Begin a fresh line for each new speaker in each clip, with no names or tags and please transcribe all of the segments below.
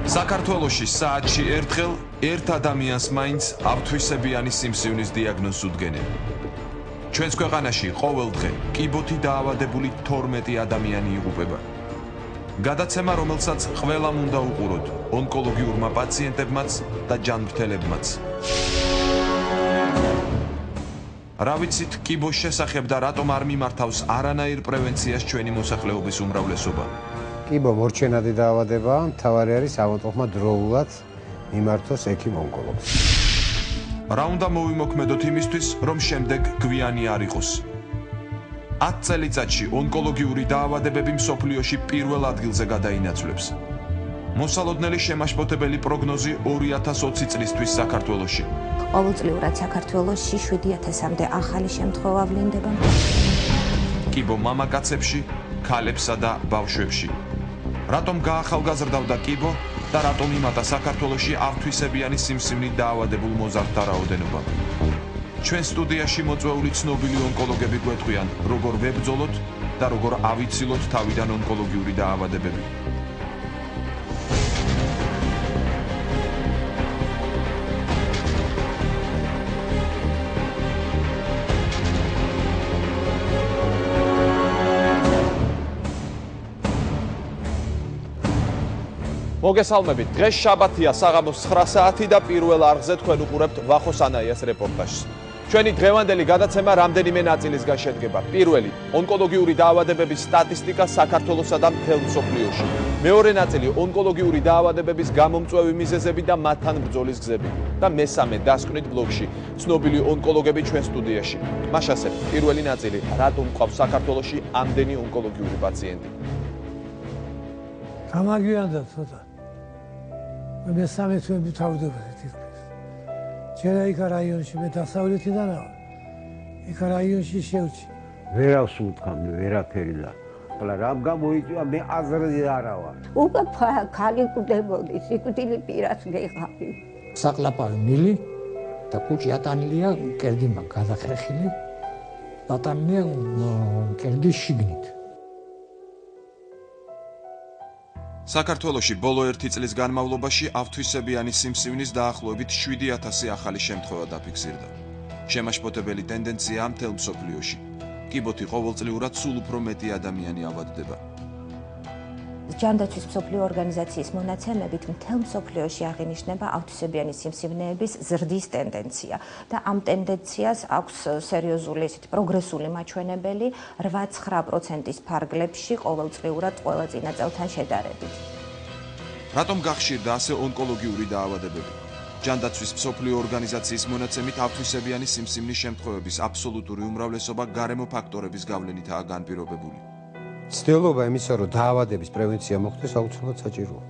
საქართველოში საათში ერთხელ ერთ ადამიანს მაინც ავთვისებიანი სიმსივნის დიაგნოზს უდგენენ. ჩვენს ქვეყანაში ყოველ დღე კიბოთი დაავადებული 12 ადამიანი იღუპება. გადაცემა, რომელსაც ყველამ უნდა უყუროთ, ონკოლოგიურმა პაციენტებმაც და ჯანმრთელებმაც. რა ვიცით კიბოს შესახებ და რატომ არ მიმართავს არანაირ პრევენციას ჩვენი მოსახლეობის უმრავლესობა?
კიბო მორჩენადი დაავადებაა, მთავარი არის ავადმყოფმა დროულად მიმართოს ექიმ-ონკოლოგს.
რა უნდა მოვიმოქმედოთ იმისთვის, რომ შემდეგ გვიანი არ იყოს? 10 წელიწადში ონკოლოგიური დაავადებები მსოფლიოში პირველ ადგილზე გადაინაცვლებს. მოსალოდნელი შემაშფოთებელი პროგნოზი 2020 წლისთვის საქართველოში.
ყოველწლიურად საქართველოში 7000-მდე ახალი შემთხვევა ვლინდება.
კიბო მამაკაცებში, ქალებსა და ბავშვებში. რატომ გაახალგაზრდავდა კიბო და რატომ იმატა საქართველოში ავთვისებიანი სიმსივნით დაავადებულ მოზარდთა რაოდენობა? ჩვენ სტუდიაში მოწვეული ცნობილი ონკოლოგები გვეტყვიან, როგორ ვებრძოლოთ და როგორ ავიცილოთ თავიდან ონკოლოგიური დაავადებები.
მოგესალმებით. დღეს შაბათია, საღამოს 9 საათი და პირველ არხზე თქვენ უყურებთ ვახოს ანაიას რეპორტაჟს. ჩვენი დღევანდელი გადაცემა რამდენიმე ნაწილისგან შედგება. პირველი, ონკოლოგიური დაავადებების სტატისტიკა საქართველოსა და მთელ მსოფლიოში. მეორე ნაწილი, ონკოლოგიური დაავადებების გამომწვევი მიზეზები და მათთან ბრძოლის გზები. და მესამე, დასკვნით ბლოგში, ცნობილი ონკოლოგები ჩვენ სტუდიაში. მაშასე, პირველი ნაწილი, რატომ ყავს საქართველოში ამდენი ონკოლოგიური პაციენტი?
გამაგიანდა ცოტა. მე სამი თვე თავდებოდი თითქმის. ჯერა იქ რაიონში მე დასავლეთიდან ვარ. იქ რაიონში შევჭი.
ვერავს უთქამდი, ვერაფერი და. ხოლო რამ გამოიწვია მე აზრზე არა ვარ.
უკვე ხალი კვდებოდი, სიკვდილი პირას ვეღავი.
საკლაპავი მილი და კუჭი ატანილია კერდი მაგ გადახრეხილი. ატანილია კერდის შიგნით.
საქართველოში ბოლო 1 წლის განმავლობაში ავთვისებიანი სიმსივნის დაახლოებით 7000 ახალი შემთხვევა დაფიქსირდა. შემაშფოთებელი ტენდენციაა მთელ მსოფლიოში. კიბოთი ყოველწლიურად სულ უფრო მეტი ადამიანი ავადდება.
ჯანდაცვის მსოფლიო ორგანიზაციის მონაცემებით მთელ მსოფლიოში აღინიშნება ავთვისებიანი სიმსივნეების ზრდის ტენდენცია და ამ ტენდენციას აქვს სერიოზული ესეთი პროგრესული მაჩვენებელი 8-9%-ის ფარგლებში ყოველწლიურად ყველა წინა წელთან შედარებით.
რატომ გახშირდა ასე ონკოლოგიური დაავადებები? ჯანდაცვის მსოფლიო ორგანიზაციის მონაცემით ავთვისებიანი სიმსივნის შემთხვევების აბსოლუტური უმრავლესობა გარემო ფაქტორების გავლენითაა განპირობებული.
ცდილობა იმისა, რომ დაავადების პრევენცია მოხდეს, აუცილებლად საჭიროა.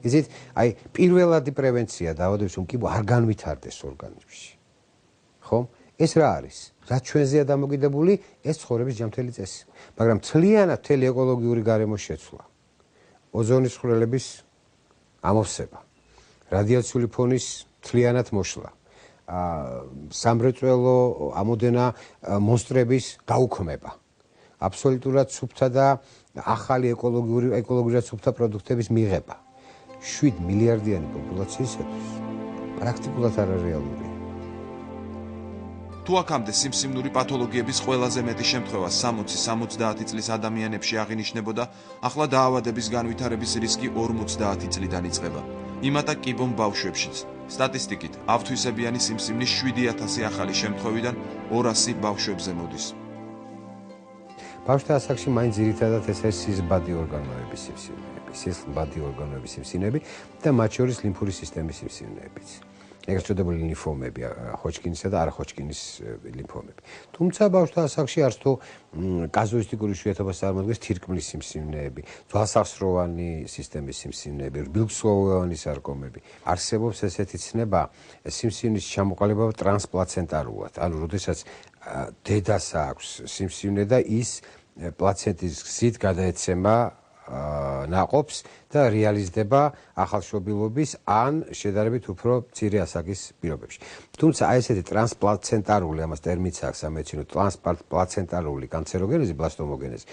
იცით, აი, პირველადი პრევენცია დაავადების, რომ კიბო არ განვითარდეს ორგანიზმში. ხომ? ეს რა არის? რაც ჩვენზეა დამოკიდებული, ეს ცხოვრების ჯანმრთელი წესი. მაგრამ მთლიანად მთელი ეკოლოგიური გარემოს შეცვლა. ოზონის ხვრელების ამოვსება. რადიაციული ფონის მთლიანად მოშლა. სამრეწველო ამოდენა მონსტრების გაუქმება. აბსოლუტურად სუფთა და ახალი ეკოლოგიურად სუფთა პროდუქტების მიღება. 7 მილიარდიანი პოპულაციისათვის პრაქტიკულად არარეალურია.
თუ აქამდე სიმსივნური პათოლოგიების ყველაზე მეტი შემთხვევა 60-70 წლის ადამიანებში აღინიშნებოდა, ახლა დაავადების განვითარების რისკი 50 წლიდან იწყება. იმატა კიბომ ბავშვებშიც. სტატისტიკით, ავთვისებიანი სიმსივნის 7000 ახალი შემთხვევიდან 200 ბავშვებზე მოდის.
ბავშვთა ასაკში მაინც ძირითადად ეს არის სისხლბადი ორგანოების სიმსივნეები და მათ შორის ლიმფური სისტემის სიმსივნეებიც. ეგრეთ წოდებული ლიმფომები, ჰოჩკინისა და არახოჩკინის ლიმფომები. თუმცა ბავშვთა ასაკში არც თუ კაზუისტიკური იშვიათობას წარმოადგენს თირკმლის სიმსივნეები, ძვალსახსროვანი სისტემის სიმსივნეები, რბილსხეულოვანი სარკომები. არსებობს ესეთი ცნება, სიმსივნის ჩამოყალიბება ტრანსპლაცენტარულად, ანუ როდესაც დედას აქვს სიმსივნე და ის პლაცენტის გზით გადაეცემა ნაყოფს და რეალიზდება ახალშობილობის ან შედარებით უფრო მცირე ასაკის პირობებში. თუმცა აი ესეთი ტრანსპლაცენტარული, ამას ტერმინიც აქვს სამედიცინო, ტრანსპლაცენტარული კანცეროგენეზი, ბლასტომოგენეზი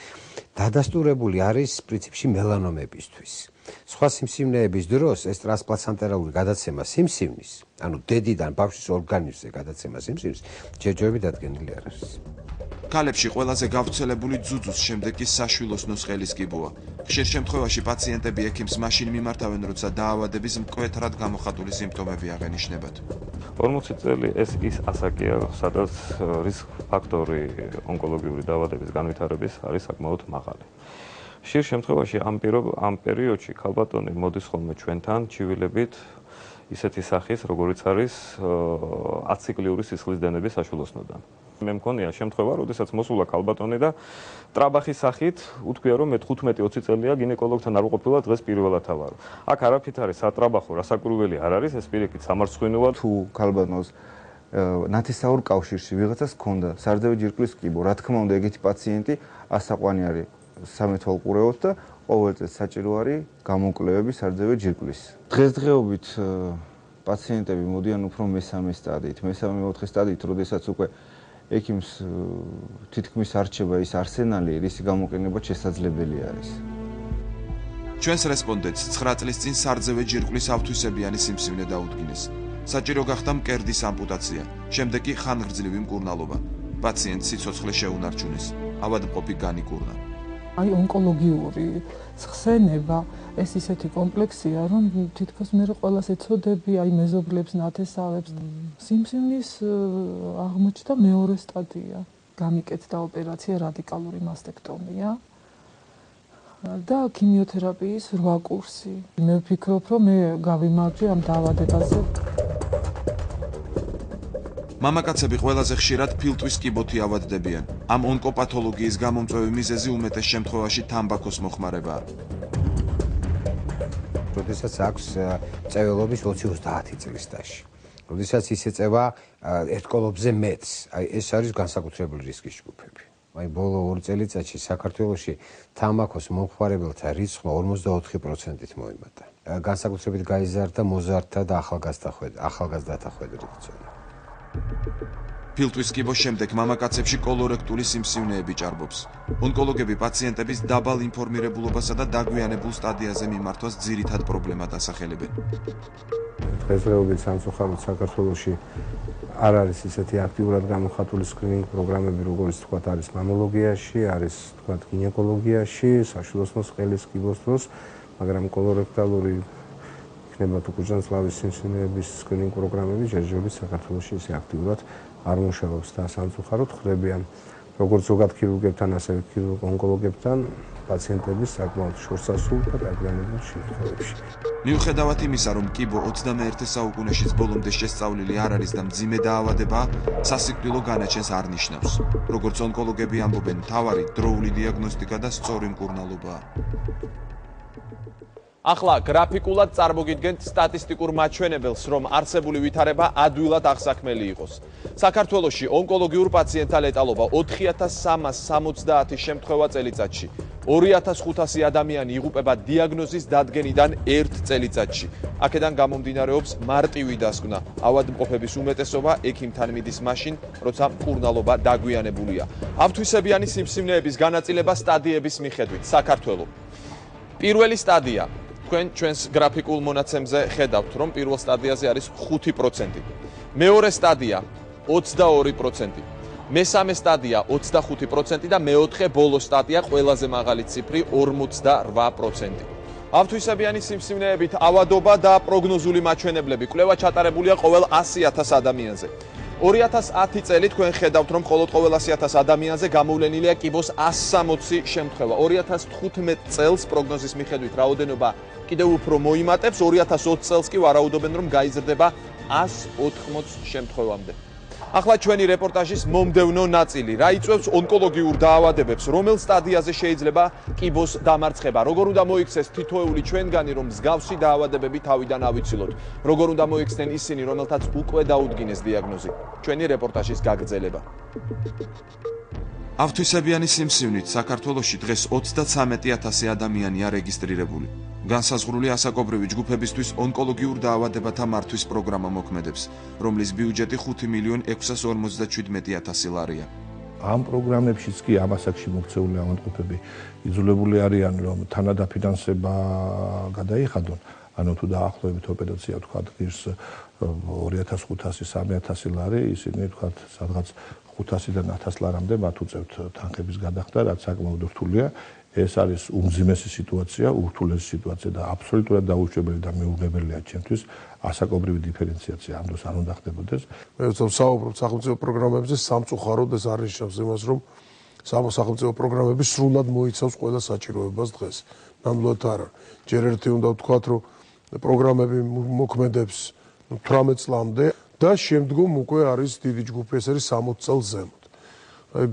დადასტურებული არის პრინციპში მელანომებისთვის. სხვა სიმსივნეების დროს ეს ტრანსპლაცენტარული გადაცემა სიმსივნის, ანუ დედიდან ბავშვის ორგანიზმზე გადაცემა სიმსივნის, ჯერჯერობით დადგენილი არ არის.
ქალებში ყველაზე გავრცელებული ძუძუს შემდეგ კი საშვილოს ნუსხელის კიბოა. ხშირ შემთხვევაში პაციენტები ექიმს მაშინ მიმართავენ, როცა დაავადების მკვეთრად გამოხატული სიმპტომები აღენიშნებათ.
40 წელი ეს ის ასაკია, სადაც რისკ ფაქტორი ონკოლოგიური დაავადების განვითარების არის საკმაოდ მაღალი. ხშირ შემთხვევაში ამ პერიოდში ქალბატონი მოდის ხოლმე ჩვენთან ჩივილებით ისეთი სახის, როგორიც არის აციკლიური სისხლის დენების საშვილოსნოდან. მე მქონია შემთხვევა, როდესაც მოსულა ქალბატონი და ტრაბახის სახით უთქვია, რომ მე 15-20 წელია გინეკოლოგთან არ ვყოფილა, დღეს პირველად ავარო. აქ არაფრით არის სატრაბახო, რასაკურველი არ არის, ეს პირიქით სამარცხვინოა.
თუ ქალბატონს ნათესაურ კავშირში ვიღაცას ჰქონდა სარძევი ჯირკვლის კიბო, რა თქმა უნდა, ეგეთი პაციენტი ასაყვანი არის სამეთვალყურეოდ და ყოველ წელს საჭირო არის გამოკვლევები სარძევი ჯირკვლის. დღესდღეობით პაციენტები მოდიან უფრო მესამე სტადიით, მესამე-მეოთხე სტადიით, როდესაც უკვე ექიმს თითქმის არჩება ის არსენალი, რისი გამოყენება შესაძლებელი არის.
ჩვენს რესპონდენტს 9 წლის წინ სარძევე ჯირკვლის ავთვისებიანი სიმსივნე დაუდგინეს. საჭირო გახდა მკერდის ამპუტაცია, შემდეგ კი ხანგრძლივი მკურნალობა. პაციენტს სიცოცხლე შეუნარჩუნეს, ავადმყოფი განიკურნა.
აი ონკოლოგიური ხსენება ეს ისეთი კომპლექსია, რომ თითქოს მე ყველას ეცოდები, აი მეზობლებს, ნათესავებს. სიმსივნის აღმოჩნდა მეორე სტადია. გამიკეთდა ოპერაცია, რადიკალური მასტექტომია და ქიმიოთერაპიის 8 კურსი. მე ვფიქრობ, რომ მე გავიმარჯვე ამ დაავადებაზე.
მამაკაცები ყველაზე ხშირად ფილტვის კიბოთი ავადდებიან. ამ ონკოპათოლოგიის გამომწვევი მიზეზი უმეტეს შემთხვევაში თამბაქოს მოხმარებაა.
როდესაც აქვს წეველობის 20-30 წლის სტაჟი. როდესაც ის ეწევა ერთკოლობზე მეტს, აი ეს არის განსაკუთრებული რისკის ჯგუფები. აი ბოლო 2 წელიწადში საქართველოში თამბაქოს მომხმარებელთა რიცხვი 44%-ით მოიმატა. განსაკუთრებით გაიზარდა მოზარდთა და ახალგაზრდათა ხვედრით ზონა.
ფილტვის კიბოს შემდეგ მამაკაცებში კოლორექტული სიმსივნეები ჭარბობს. ონკოლოგები პაციენტების დაბალ ინფორმირებულობასა და დაგვიანებულ სტადიაზე მიმართვას ძირითად პრობლემად ასახელებენ.
დღესდღეობით სამწუხაროდ საქართველოში არ არის ისეთი აქტიურად გამოხატული სკრინინგ პროგრამები, როგორც თქვათ არის მამოლოგიაში, არის თქვათ გინეკოლოგიაში, საშვილოსნოს ყელის კიბოს დროს, მაგრამ კოლორექტალური იქნება თუ კუჭანსლავის სიმსივნეების სკრინინგ პროგრამები ჯერჯერობით საქართველოში ისე აქტიურად არ მუშაობს და სამწუხაროდ ხდებიან როგორც ზოგად ქირურგებთან, ასევე ონკოლოგებთან პაციენტების საკმაოდ შორსასრულ და დაგვიანებულ შემთხვევებში.
მიუხედავად იმისა, რომ კიბო 21 საუკუნეშიც ბოლომდე შესწავლილი არ არის და მძიმე დაავადება, სასიკვდილო განაჩენს არ ნიშნავს. როგორც ონკოლოგები ამბობენ, მთავარი დროული დიაგნოსტიკა და სწორი მკურნალობაა.
ახლა გრაფიკულად წარმოგიდგენთ სტატისტიკურ მაჩვენებელს, რომ არსებული ვითარება ადვილად აღსაქმელი იყოს. საქართველოში ონკოლოგიურ პაციენტთა ლეტალობა 4370 შემთხვევა წელიწადში. 2500 ადამიანი იღუპება დიაგნოზის დადგენიდან 1 წელიწადში. აქედან გამომდინარეობს მარტივი დასკვნა. ავადმყოფების უმეტესობა ექიმთან მიდის მაშინ, როცა მკურნალობა დაგვიანებულია. ავთვისებიანი სიმსივნეების განაწილება სტადიების მიხედვით. საქართველო. პირველი სტადია. თქვენ ჩვენს გრაფიკულ მონაცემზე ხედავთ, რომ პირველ სტადიაზე არის 5%. მეორე სტადია 22%. მესამე სტადია 25% და მეოთხე ბოლო სტადია ყველაზე მაღალი ციფრი 48%. ავთვისებიანი სიმსივნეებით ავადობა და პროგნოზული მაჩვენებლები კვლევა ჩატარებულია ყოველ 100,000 ადამიანზე. 2010 წელი თქვენ ხედავთ, რომ მხოლოდ ყოველ 100,000 ადამიანზე გამოვლენილია კიბოს 160 შემთხვევა. 2015 წელს პროგნოზის მიხედვით რაოდენობა კიდევ უფრო მოიმატებს, 2020 წელს კი ვარაუდობენ, რომ გაიზრდება 180 შემთხვევამდე. ახლა ჩვენი რეპორტაჟის მომდევნო ნაწილი. რა იწვევს ონკოლოგიურ დაავადებებს, რომელ სტადიაზე შეიძლება კიბოს დამარცხება, როგორ უნდა მოიქცეს თითოეული ჩვენგანი, რომ მსგავსი დაავადებები თავიდან ავიცილოთ, როგორ უნდა მოიქცნენ ისინი, რომელთაც უკვე დაუდგინეს დიაგნოზი. ჩვენი რეპორტაჟის გაგრძელება.
ავთვისებიანი სიმსივნით საქართველოში დღეს 33,000 ადამიანია რეგისტრირებული. განსაზღვრული ასაკობრივი ჯგუფებისთვის ონკოლოგიურ დაავადებათა მართვის პროგრამა მოქმედებს, რომლის ბიუჯეტი 5,657,000 ლარია.
ამ პროგრამებშიც კი ამ ასაკში მოქცეული ავადმყოფები იძულებული არიან, რომ თანადაფინანსება გადაიხადონ, ანუ თუ დაახლოებით ოპერაცია თქვათ ღირს 2,500-3,000 ლარი, ისინი თქვათ სადღაც 500-დან 1000 ლარამდე მათ უწევთ თანხების გადახდა, რაც საკმაოდ რთულია. ეს არის უმძიმესი სიტუაცია, ურთულესი სიტუაცია და აბსოლუტურად დაუშვებელი და მეუღებელია ჩემთვის ასაკობრივი დიფერენციაცია ამ დროს არ უნდა ხდებოდეს.
მე ვსაუბრობ სახელმწიფო პროგრამებზე სამწუხაროდ ეს არ ნიშნავს იმას, რომ სახელმწიფო პროგრამები სრულად მოიცავს ყველა საჭიროებას დღეს. ნამდვილად არა. ჯერ ერთი უნდა ვთქვათ, რომ პროგრამები მოქმედებს 18 წლამდე და შემდგომ უკვე არის დიდი ჯგუფი, ეს არის 60 წელს ზემოთ.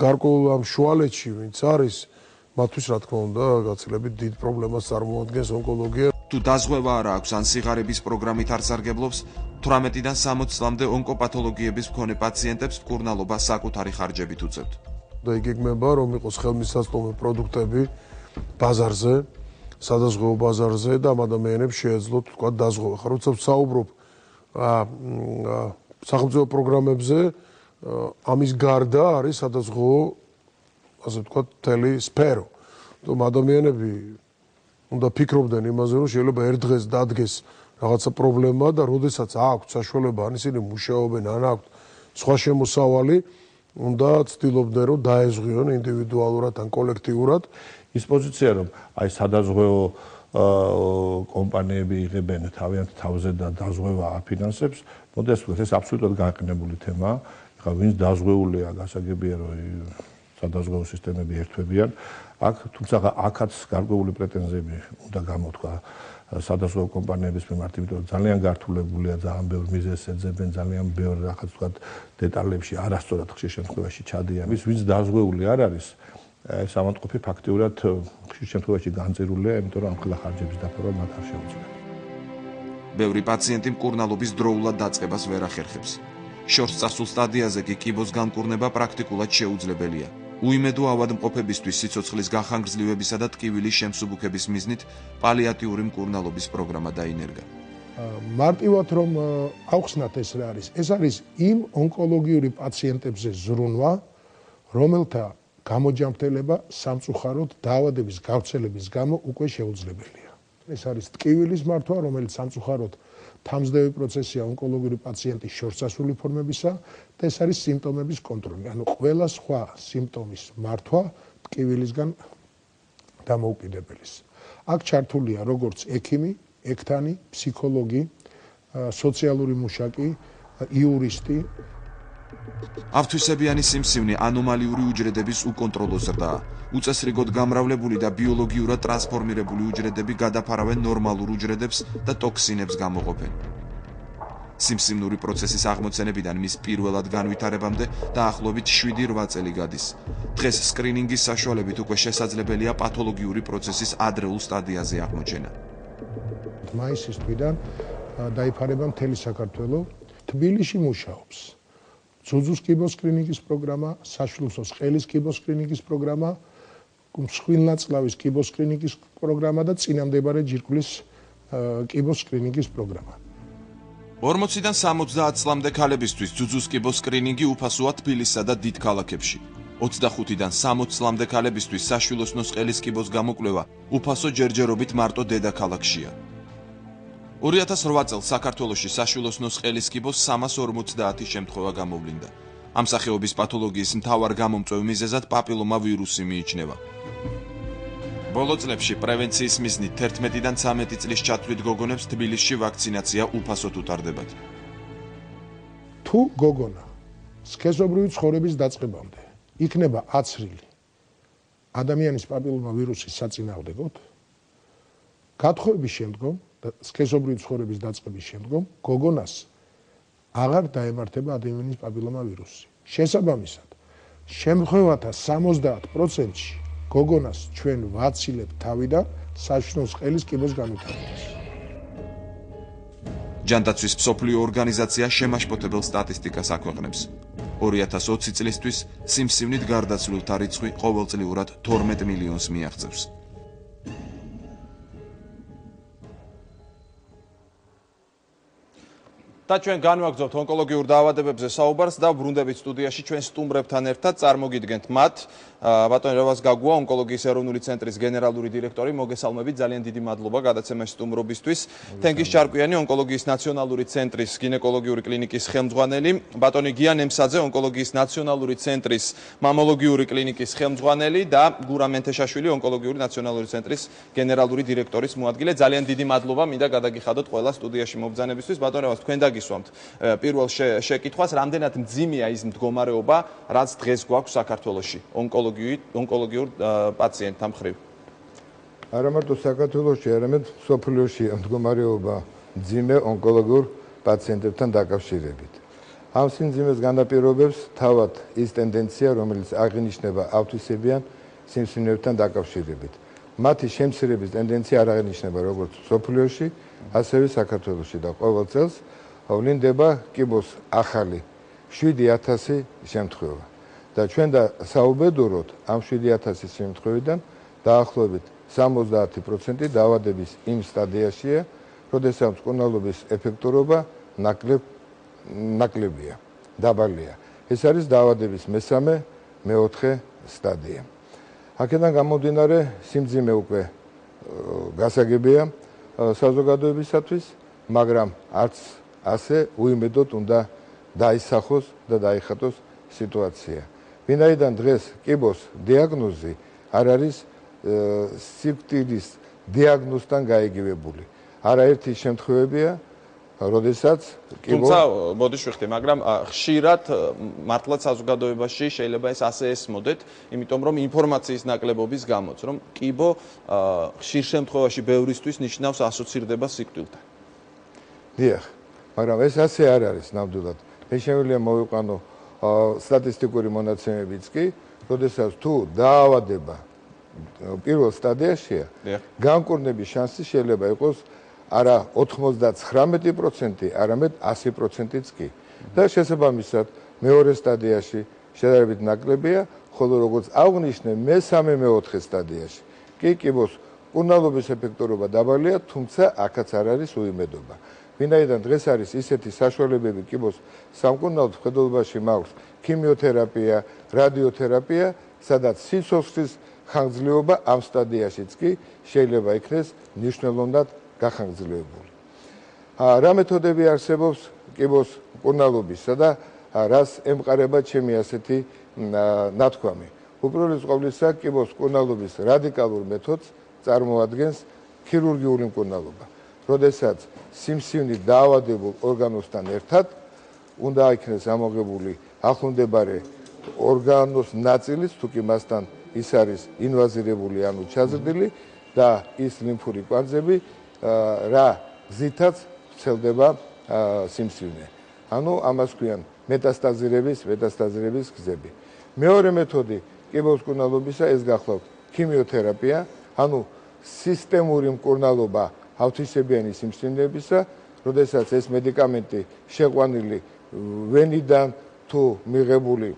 გარკვეულ ამ შუალედში ვინც არის მათთვის რა თქმა უნდა გაცილებით დიდ პრობლემას წარმოადგენს ონკოლოგია.
თუ დაზღვევა არა აქვს ან სიღარიბის პროგრამით არ სარგებლობს, 18-დან 60 წლამდე ონკოპათოლოგიების მქონე პაციენტებს მკურნალობა საკუთარი ხარჯებით უწევთ.
და იგეგმება რომ იყოს ხელმისაწვდომი პროდუქტები ბაზარზე, სადაზღვევო ბაზარზე და ამ ადამიანებს შეეძლოთ თქვა დაზღვევა. ხა როცა ვსაუბრობ სახელმწიფო პროგრამებზე, ამის გარდა არის სადაზღვევო ასე ვთქვათ, მთელი სფერო. თუ ადამიანები უნდა ფიქრობდნენ იმაზე, რომ შეიძლება ერთ დღეს დადგეს რაღაცა პრობლემა და როდესაც აქვთ საშუალება, ან ისინი მუშაობენ, ან აქვთ სხვა შემოსავალი, უნდა ცდილობდნენ, რომ დაეზღვიონ ინდივიდუალურად ან კოლექტიურად.
ის პოზიცია, რომ აი სადაზღვევო კომპანიები იღებენ თავიანთ თავზე და დაზღვევა აფინანსებს, მოდესთ ეს აბსოლუტურად გაყინებული თემაა. ხა ვინც დაზღვეულია, გასაგებია, რომ სადაზღვევო სისტემები ერთვებიან. თუმცა აქაც გარკვეული პრეტენზიები უნდა გამოთქვა სადაზღვევო კომპანიების მიმართ, იმიტომ რომ ძალიან გართულებულია, ძალიან ბევრ მიზეზს ეძებენ, ძალიან ბევრ რაღაც თქვათ დეტალებში არასწორად ხშირ შემთხვევაში ჩადიან. ვინც დაზღვეული არ არის, ეს ავადმყოფი ფაქტიურად ხშირ შემთხვევაში განწირულია, იმიტომ რომ ამ ყველა ხარჯების დაფარვა მათ არ შეუძლია.
ბევრი პაციენტი მკურნალობის დროულად დაწყებას ვერ ახერხებს. შორს წასულ სტადიაზე კი კიბოს განკურნება პრაქტიკულად შეუძლებელია. უიმედო ავადმყოფებისთვის სიცოცხლის გახანგრძლივებისა და ტკივილის შემსუბუქების მიზნით პალიატიური მკურნალობის პროგრამა დაინერგა.
მარტივად რომ ავხსნათ ეს რა არის? ეს არის იმ ონკოლოგიური პაციენტებზე ზრუნვა, რომელთა გამოჯანმრთელება სამწუხაროდ დაავადების გავრცელების გამო უკვე შეუძლებელია. ეს არის ტკივილის მართვა, რომელიც სამწუხაროდ თამსდევი პროცესია ონკოლოგიური პაციენტის შორსასრული ფორმებისა და ეს არის სიმპტომების კონტროლი. ანუ ყველა სხვა სიმპტომის მართვა ტკივილისგან დამოუკიდებელის. აქ ჩართულია როგორც ექიმი, ექთანი, ფსიქოლოგი, სოციალური მუშაკი, იურისტი.
ავთვისებიანი სიმსივნე ანომალიური უჯრედების უკონტროლო ზრდაა. უწესრიგოდ გამრავლებული და ბიოლოგიურად ტრანსფორმირებული უჯრედები გადაფარავენ ნორმალურ უჯრედებს და ტოქსინებს გამოყოფენ. სიმსივნური პროცესის აღმოცენებიდან მის პირველად განვითარებამდე დაახლოებით 7-8 წელი გადის. დღეს სკრინინგის საშუალებით უკვე შესაძლებელია პათოლოგიური პროცესის ადრეულ სტადიაზე აღმოჩენა.
მაისის თვიდან დაიფარება მთელი საქართველო. თბილისში მუშაობს ძუძუს კიბოს კლინიკის პროგრამა, საშვილოსნოს ყელის კიბოს კლინიკის პროგრამა, მსხვილნაწლავის კიბოს კლინიკის პროგრამა და წინამდებარე ჯირკვლის კიბოს კლინიკის პროგრამა.
40-დან 70 წლამდე ქალებისთვის ძუძუს კიბოს სკრინინგი უფასოა თბილისსა და დიდ ქალაქებში. 25-დან 60 წლამდე ქალებისთვის საშვილოსნოს ყელის კიბოს გამოკვლევა უფასო ჯერჯერობით მარტო დედაქალაქშია. 2008 წელს საქართველოში საშვილოსნოს ყელის კიბოს 350 შემთხვევა გამოვლინდა. ამ სახეობის პათოლოგიის მთავარ გამომწვევ მიზეზად პაპილომა ვირუსი მიიჩნევა. ბოლო წლებში პრევენციის მიზნით 11-დან 13 წლის ჩათვლით გოგონებს თბილისში ვაქცინაცია უფასოდ უტარდებათ.
თუ გოგონა სქესობრივი ცხოვრების დაწყებამდე იქნება აცრილი ადამიანის პაპილომა ვირუსის საწინააღმდეგოდ, გათხოვების შემდგომ და სქესობრივი ცხოვრების დაწყების შემდგომ გოგონას აღარ დაემართება ადამიანის პაპილომა ვირუსი. შესაბამისად, შემთხვევათა 70%-ში გოგონას ჩვენ ვაცილებთ თავიდან საშვილოს ყელის კიბოს განვითარებას.
ჯანდაცვის მსოფლიო ორგანიზაცია შემაშფოთებელ სტატისტიკას აქვეყნებს. 2020 წლისთვის სიმსივნით გარდაცვლილთა რიცხვი ყოველწლიურად 12 მილიონს მიაღწევს.
და ჩვენ განვაგრძობთ ონკოლოგიურ დაავადებებზე საუბარს და ბრუნდებით სტუდიაში ჩვენ სტუმრებთან ერთად წარმოგიდგენთ მათ. ბატონი რევას გაგუა, ონკოლოგიის ეროვნული ცენტრის გენერალური დირექტორი, მოგესალმებით, ძალიან დიდი მადლობა გადაცემაში სტუმრობისთვის. თენგიზ ჭარკვიანი, ონკოლოგიის ნაციონალური ცენტრის გინეკოლოგიური კლინიკის ხელმძღვანელი, ბატონი გია ნემსაძე, ონკოლოგიის ნაციონალური ცენტრის მამოლოგიური კლინიკის ხელმძღვანელი და გურა მენთეშაშვილი, ონკოლოგიური ნაციონალური ცენტრის გენერალური დირექტორის მოადგილე. ძალიან დიდი მადლობა, მინდა გადაგიხადოთ ყველა სტუდიაში მობრძანებისთვის. ბატონი რევას, თქვენ გისვამთ პირველ შეკითხვას, რამდენად მძიმეა ის მდგომარეობა, რაც დღეს გვაქვს საქართველოში ონკოლოგიურ პაციენტთა მხრივ?
არა მარტო საქართველოში, არამედ მსოფლიოშია მდგომარეობა მძიმე ონკოლოგიურ პაციენტებთან დაკავშირებით. ამ სიმძიმეს განაპირობებს თავად ის ტენდენცია, რომელიც აღინიშნება ავთვისებიან სიმსივნეებთან დაკავშირებით. მათი შემცირების ტენდენცია არ აღინიშნება როგორც მსოფლიოში, ასევე საქართველოში და ყოველ წელს ვლინდება კიბოს ახალი 7000 შემთხვევა. და ჩვენ და საუბედუროთ ამ 7000 შემთხვევიდან დაახლოებით 70% დაავადების იმ სტადიაშია, როდესაც მკურნალობის ეფექტურობა ნაკლებია, დაბალია. ეს არის დაავადების მესამე-მეოთხე სტადია. აქედან გამომდინარე, სიმძიმე უკვე გასაგებია საზოგადოებისათვის, მაგრამ არც ასე უიმედოდ უნდა დაისახოს და დაიხატოს სიტუაცია. ვინაიდან დღეს კიბოს დიაგნოზი არ არის სიკვდილის დიაგნოზთან გაიგივებული. არაერთი შემთხვევებია, როდესაც კიბო
თუმცა მოდიშ ვიხდი, მაგრამ ხშირად მართლაც საზოგადოებაში შეიძლება ეს ასე ესმოდეთ, იმიტომ რომ ინფორმაციის ნაკლებობის გამოც, რომ კიბო ხშირ შემთხვევაში ბევრისთვის ნიშნავს ასოცირდება სიკვდილთან.
დიახ, მაგრამ ეს ასე არ არის ნამდვილად. მე შემიძლია მოვიყვანო სტატისტიკური მონაცემებიც კი, როდესაც თუ დაავადება პირველ სტადიაშია, განკურნების შანსი შეიძლება იყოს არა 99%, არამედ 100%-იც კი. და შესაბამისად, მეორე სტადიაში შედარებით ნაკლებია, ხოლო როგორც აღნიშნე, მესამე-მეოთხე სტადიაში კი კიბოს მკურნალობის ეფექტურობა დაბალია, თუმცა აქაც არ არის უიმედობა. ვინაიდან დღეს არის ისეთი საშუალებები კიბოს სამკურნალოდ მხედველობაში მაქვს ქიმიოთერაპია, რადიოთერაპია, სადაც სიცოცხლის ხანგრძლივობა ამ სტადიაშიც კი შეიძლება იქნეს მნიშვნელოვნად გახანგრძლივებული. რა მეთოდები არსებობს კიბოს მკურნალობისა და რას ემყარება ჩემი ასეთი ნათქვამი? უპირველეს ყოვლისა, კიბოს მკურნალობის რადიკალურ მეთოდს წარმოადგენს ქირურგიული მკურნალობა. როდესაც სიმსივნით დაავადებულ ორგანოსთან ერთად უნდა იქნეს ამოღებული ახლომდებარე ორგანოს ნაწილის, თუ კი მასთან ის არის ინვაზირებული, ანუ ჩაზრდილი და ის ლიმფური კვანძები, რა გზითაც ვრცელდება სიმსივნე. ანუ ამას ქვიან მეტასტაზირების გზები. მეორე მეთოდი კიბოს მკურნალობისა ეს გახლავთ ქიმიოთერაპია, ანუ სისტემური მკურნალობა ავთვისებიანი სიმსივნეებისა, როდესაც ეს მედიკამენტი შეყვანილი ვენიდან თუ მიღებული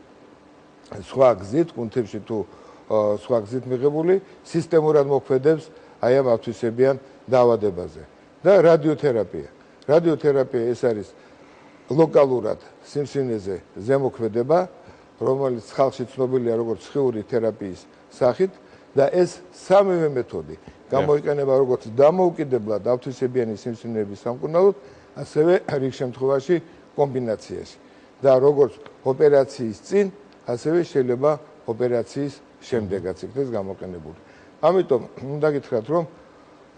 სხვა გზით, კუნთებში თუ სხვა გზით მიღებული, სისტემურად მოქმედებს აი ამ ავთვისებიან დაავადებაზე. და რადიოთერაპია. რადიოთერაპია ეს არის ლოკალურად სიმსივნეზე ზემოქმედება, რომელიც ხალხში ცნობილია როგორც სხიური თერაპიის სახით და ეს სამივე მეთოდი გამოიყენება როგორც დამოუკიდებლად ავთვისებიანი სიმსივნეების სამკურნალოდ, ასევე რიგ შემთხვევაში კომბინაციაში. და როგორც ოპერაციის წინ, ასევე შეიძლება ოპერაციის შემდეგაც იქნეს გამოყენებული. ამიტომ უნდა გითხრათ, რომ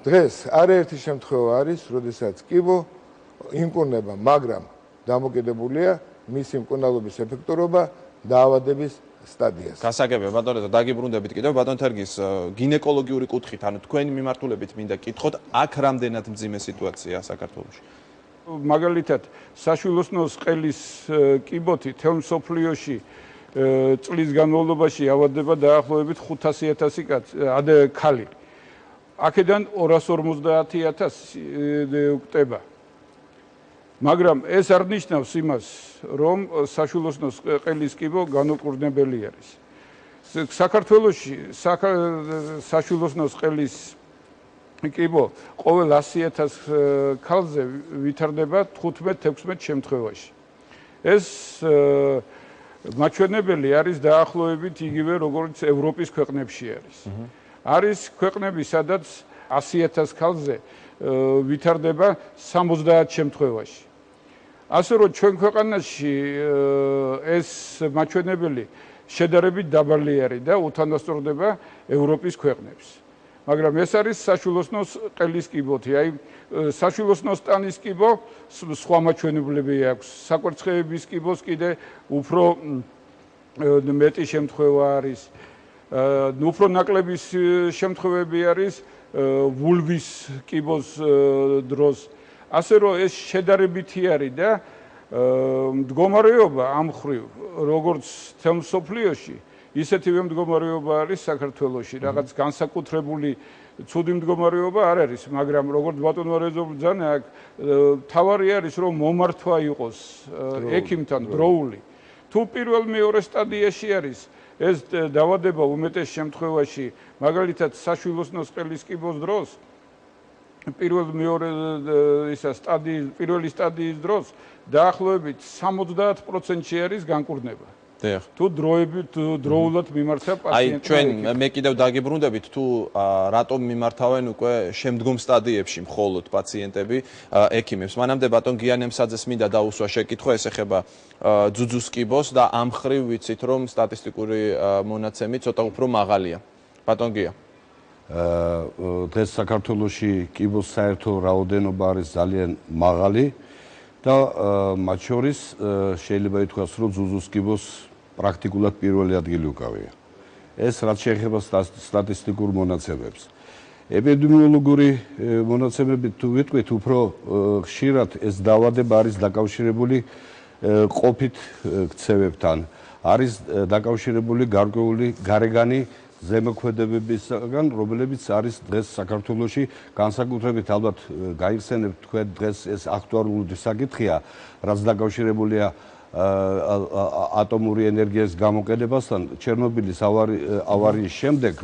დღეს არაერთი შემთხვევა არის, როდესაც კიბო იმკურნება, მაგრამ დამოკიდებულია მისი მკურნალობის ეფექტურობა დაავადების სტადიას.
გასაგებია, ბატონო, დაგიბრუნდებით კიდევ ბატონ თერგის გინეკოლოგიური კუთხით, ანუ თქვენი მიმართულებით მინდა კითხოთ, აქ რამდენად მძიმე სიტუაციაა საქართველოში?
მაგალითად, საშვილოსნოს ყელის კიბოთი თელ მსოფლიოში წლის განმავლობაში ავადდება დაახლოებით 500,000 ქალი. აქედან 250,000 უკტება. მაგრამ ეს არ ნიშნავს იმას, რომ საშვილოსნოს ყელის კიბო განუკურნებელი არის. საქართველოში საშვილოსნოს ყელის კიბო ყოველ 100,000 ქალზე ვითარდება 15-16 შემთხვევაში. ეს მაჩვენებელი არის დაახლოებით იგივე როგორც ევროპის ქვეყნებში არის. არის ქვეყნები, სადაც 100,000 ქალზე ვითარდება 70 შემთხვევაში. ასე რომ ჩვენ ქვეყანაში ეს მაჩვენებელი შედარებით დაბალი არის და უთანასწორდება ევროპის ქვეყნებს. მაგრამ ეს არის საშვილოსნოს ყელის კიბოთი, აი საშვილოსნოს ტანის კიბო სხვა მაჩვენებლები აქვს. საკვერცხეების კიბოს კიდე უფრო მეტი შემთხვევა არის. უფრო ნაკლების შემთხვევები არის ვულვის კიბოს დროს. ასე რომ ეს შედარებითი არის და მდგომარეობა ამ ხრივ როგორც თემ სოფლიოში ისეთივე მდგომარეობა არის საქართველოში. რაღაც განსაკუთრებული ცუდი მდგომარეობა არ არის, მაგრამ როგორც ბატონო რეზო ბრძანა აქ თავარი არის რომ მომართვა იყოს ექიმთან დროული. თუ პირველ მეორე სტადიაში არის ეს დაავადება უმეტეს შემთხვევაში, მაგალითად საშვილოსნოს ყელის კიბოს დროს პირველი სტადიის დროს დაახლოებით 70%-ში არის განკურნება. თუ დროულად მიმართა პაციენტი.
აი ჩვენ მე კიდევ დაგიბრუნდებით თუ რატომ მიმართავენ უკვე შემდგომ სტადიებში მხოლოდ პაციენტები ექიმებს. მანამდე ბატონ გიანემსაძეს მინდა დაუსვა შეკითხვა, ეს ეხება ძუძუს კიბოს და ამ ხრივ ვიცით რომ სტატისტიკური მონაცემი ცოტა უფრო მაღალია. ბატონ გია.
დღეს საქართველოში კიბოს საერთო რაოდენობა არის ძალიან მაღალი და მათ შორის შეიძლება ითქვას რომ ძუძუს კიბოს პრაქტიკულად პირველი ადგილი უკავია. ეს რაც შეეხება სტატისტიკურ მონაცემებს. ეპიდემიოლოგიური მონაცემებით თუ ვიტყვით, უფრო ხშირად ეს დაავადება არის დაკავშირებული ყოფით ქცევებთან. არის დაკავშირებული გარკვეული გარეგანი ზემოქმედებებისგან, რომლებიც არის დღეს საქართველოში განსაკუთრებით ალბათ გაიხსენებთ თქვენ დღეს ეს აქტუალური საკითხია, რაც დაკავშირებულია ატომური ენერგიის გამოყენებასთან. ჩერნობილის ავარიის შემდეგ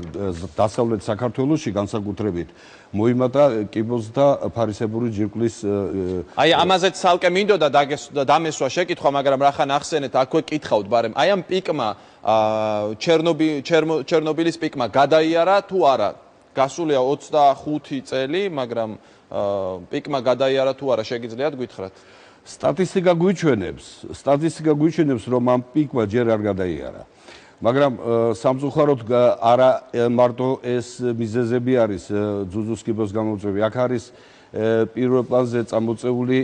დასავლეთ საქართველოში განსაკუთრებით მოიმატა კიბოს და ფარისებური ჯირკვლის
აი ამაზეც ცალკე მინდოდა დამესვა შეკითხვა, მაგრამ რახან ახსენეთ, აქვე კითხავთ, ბარემ აი ამ პიკმა ჩერნობილის პიკმა გადაიარა თუ არა? გასულია 25 წელი, მაგრამ პიკმა გადაიარა თუ არა, შეგიძლიათ გითხრათ?
სტატისტიკა გვიჩვენებს, რომ ამ პიკმა ჯერ არ გადაიარა. მაგრამ სამწუხაროდ არა მარტო ეს მიზეზები არის ძუძუს კიბოს გამოწვევი. აქ არის პირველ პლანზე წამოწეული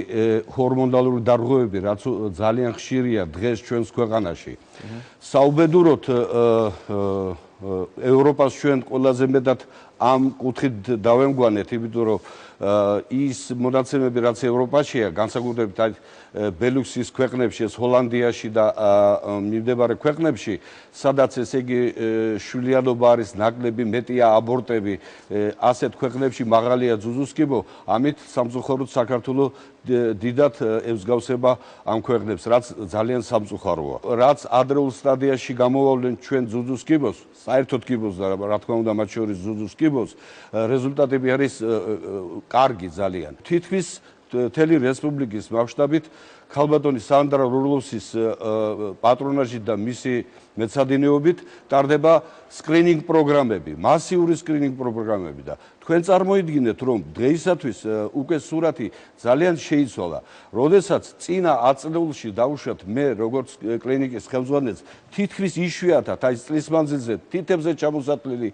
ჰორმონალური დარღვევები, რაც ძალიან ხშირია დღეს ჩვენს ქვეყანაში. საუბედუროდ ევროპას ჩვენ ყველაზე მეტად ამ კუთხით დავემგვანეთ, იმიტომ რომ ის მონაცემები, რაც ევროპაშია, განსაკუთრებით აი ბელუქსის ქვეყნებში, ჰოლანდიაში და მიმდებარე ქვეყნებში, სადაც ესე იგი შვილიანობა არის ნაკლები, მეტია აბორტები, ასეთ ქვეყნებში მაღალია ძუძუს კიბო, ამით სამწუხაროდ საქართველოს დიდად ემსგავსება ამ ქვეყნებს, რაც ძალიან სამწუხაროა. რაც ადრეულ სტადიაში გამოვავლენ ჩვენ ძუძუს კიბოს, საერთოდ კიბოს და რა თქმა უნდა მათ შორის ძუძუს კიბოს, რეზულტატები არის კარგი ძალიან. თითქმის მთელი რესპუბლიკის მასშტაბით ქალბატონი სანდრა რურლოვსის პატრონაჟით და მისი მეცადინეობით ტარდება სკრინინგ პროგრამები, მასიური სკრინინგ პროგრამები და თქვენ წარმოიდგინეთ, რომ დღეისათვის უკვე სურათი ძალიან შეიცვალა. როდესაც წინა 10 წლებში დავუშვათ მე როგორც კლინიკის ხელმძღვანელს, თითქმის იშვიათად აი წლის მანძილზე თითებზე ჩამოსათვლილი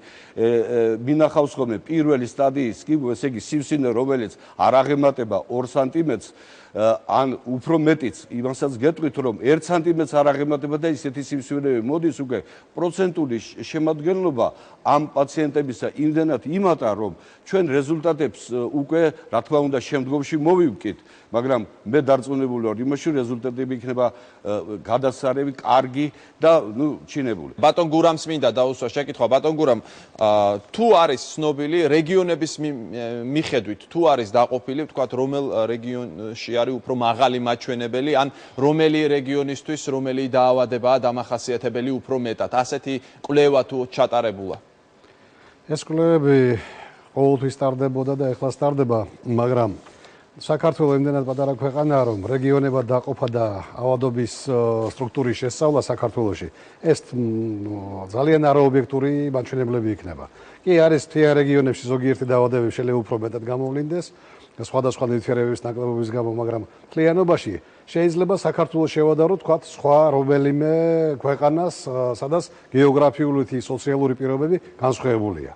მინახავს ხოლმე პირველი სტადიის კიბო, ესე იგი სიმსივნე, რომელიც არ აღემატება 2 სანტიმეტრს, ან უფრო მეტიც, იმასაც გეტყვით, რომ 1 სანტიმეტრს არ აღემატება და ისეთი სიმსივნეები მოდის უკვე პროცენტული შემადგენლობა ამ პაციენტებისა იმდენად იმატა, რომ
ჩვენ რეზულტატებს უკვე რა თქმა უნდა შემდგომში მოვივკით, მაგრამ მე დარწმუნებული ვარ იმაში, რომ რეზულტატები იქნება გადასარევი, კარგი და ჩინებული.
ბატონ გურამს მინდა დაუსვა შეკითხვა. ბატონ გურამ, თუ არის ცნობილი რეგიონების მიხედვით, თუ არის დაყოფილი, ვთქვათ, რომელ რეგიონში არის უფრო მაღალი მაჩვენებელი, ან რომელი რეგიონისთვის რომელი დაავადებაა დამახასიათებელი უფრო მეტად. ასეთი კვლევა თუ ჩატარებულა?
ეს კვლევები ყოველთვის ტარდებოდა და ეხლა ტარდება, მაგრამ საქართველოს იმდენად პატარა ქვეყანაა, რომ რეგიონებად დაყოფა და ავადობის სტრუქტურის შესწავლა საქართველოში ეს ძალიან არაობიექტური მაჩვენებლები იქნება. კი, არის მთიან რეგიონებში ზოგიერთი დაავადებები შეიძლება უფრო მეტად გამოვლინდეს, სხვადასხვა ნივთიერებების ნაკლებობის გამო, მაგრამ მთლიანობაში შეიძლება საქართველოს შევადაროთ, თქვათ, სხვა რომელიმე ქვეყანას, სადაც გეოგრაფიული, სოციალური პირობები განსხვავებულია.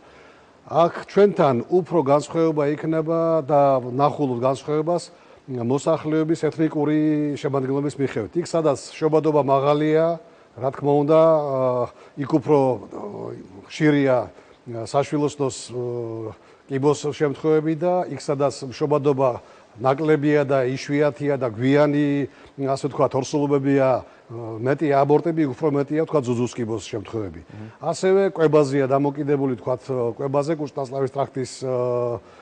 აქ ჩვენთან უფრო განსხვავება იქნება და ნახულობთ განსხვავებას მოსახლეობის ეთნიკური შემადგენლობის მიხედვით. იქ სადაც შობადობა მაღალია, რა თქმა უნდა, იქ უფრო ხშირია საშვილოსნოს კიბოს შემთხვევები და იქ სადაც შობადობა ნაკლებია და იშვიათია და გვიანი, ასე ვთქვათ, ორსულობებია, მეტი აბორტები, უფრო მეტია, ვთქვათ, ზუზუს კიბოს შემთხვევები. ასევე კვებაზეა დამოკიდებული, ვთქვათ, კვებაზე, კურსტასლავის ტრაქტის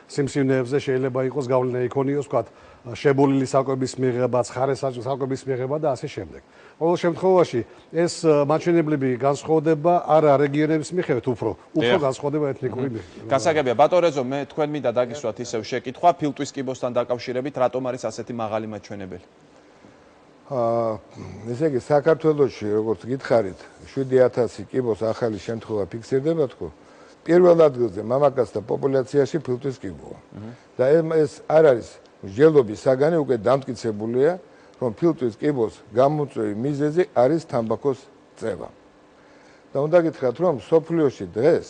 სიმსივნეებზე შეიძლება იყოს გავლენა იქონიოს, ვთქვათ, შებოლილი საკვების მიღება, ცხარე საკვების მიღება და ასე შემდეგ. ყოველ შემთხვევაში ეს მაჩვენებლები განსხვავდება არა რეგიონების მიხედვით, უფრო განსხვავდება ეთნიკური მიხედვით.
გასაგებია, ბატონ რეზო, მე თქვენ მინდა დაგისვათ ისევ შეკითხვა, ფილტვის კიბოსთან დაკავშირებით, რატომ არის ასეთი მაღალი მაჩვენებელი?
ესე იგი, საქართველოში, როგორც გითხარით, 7000 კიბოს ახალი შემთხვევა ფიქსირდება თქო. პირველ ადგილზე მამაკაცთა პოპულაციაში ფილტვის კიბოა. და ეს არ არის მსჯელობის საგანი, უკვე დამტკიცებულია, რომ ფილტვის კიბოს გამოწვევი მიზეზი არის თამბაქოს წევა. და უნდა გითხრათ, რომ სოფლიოში დღეს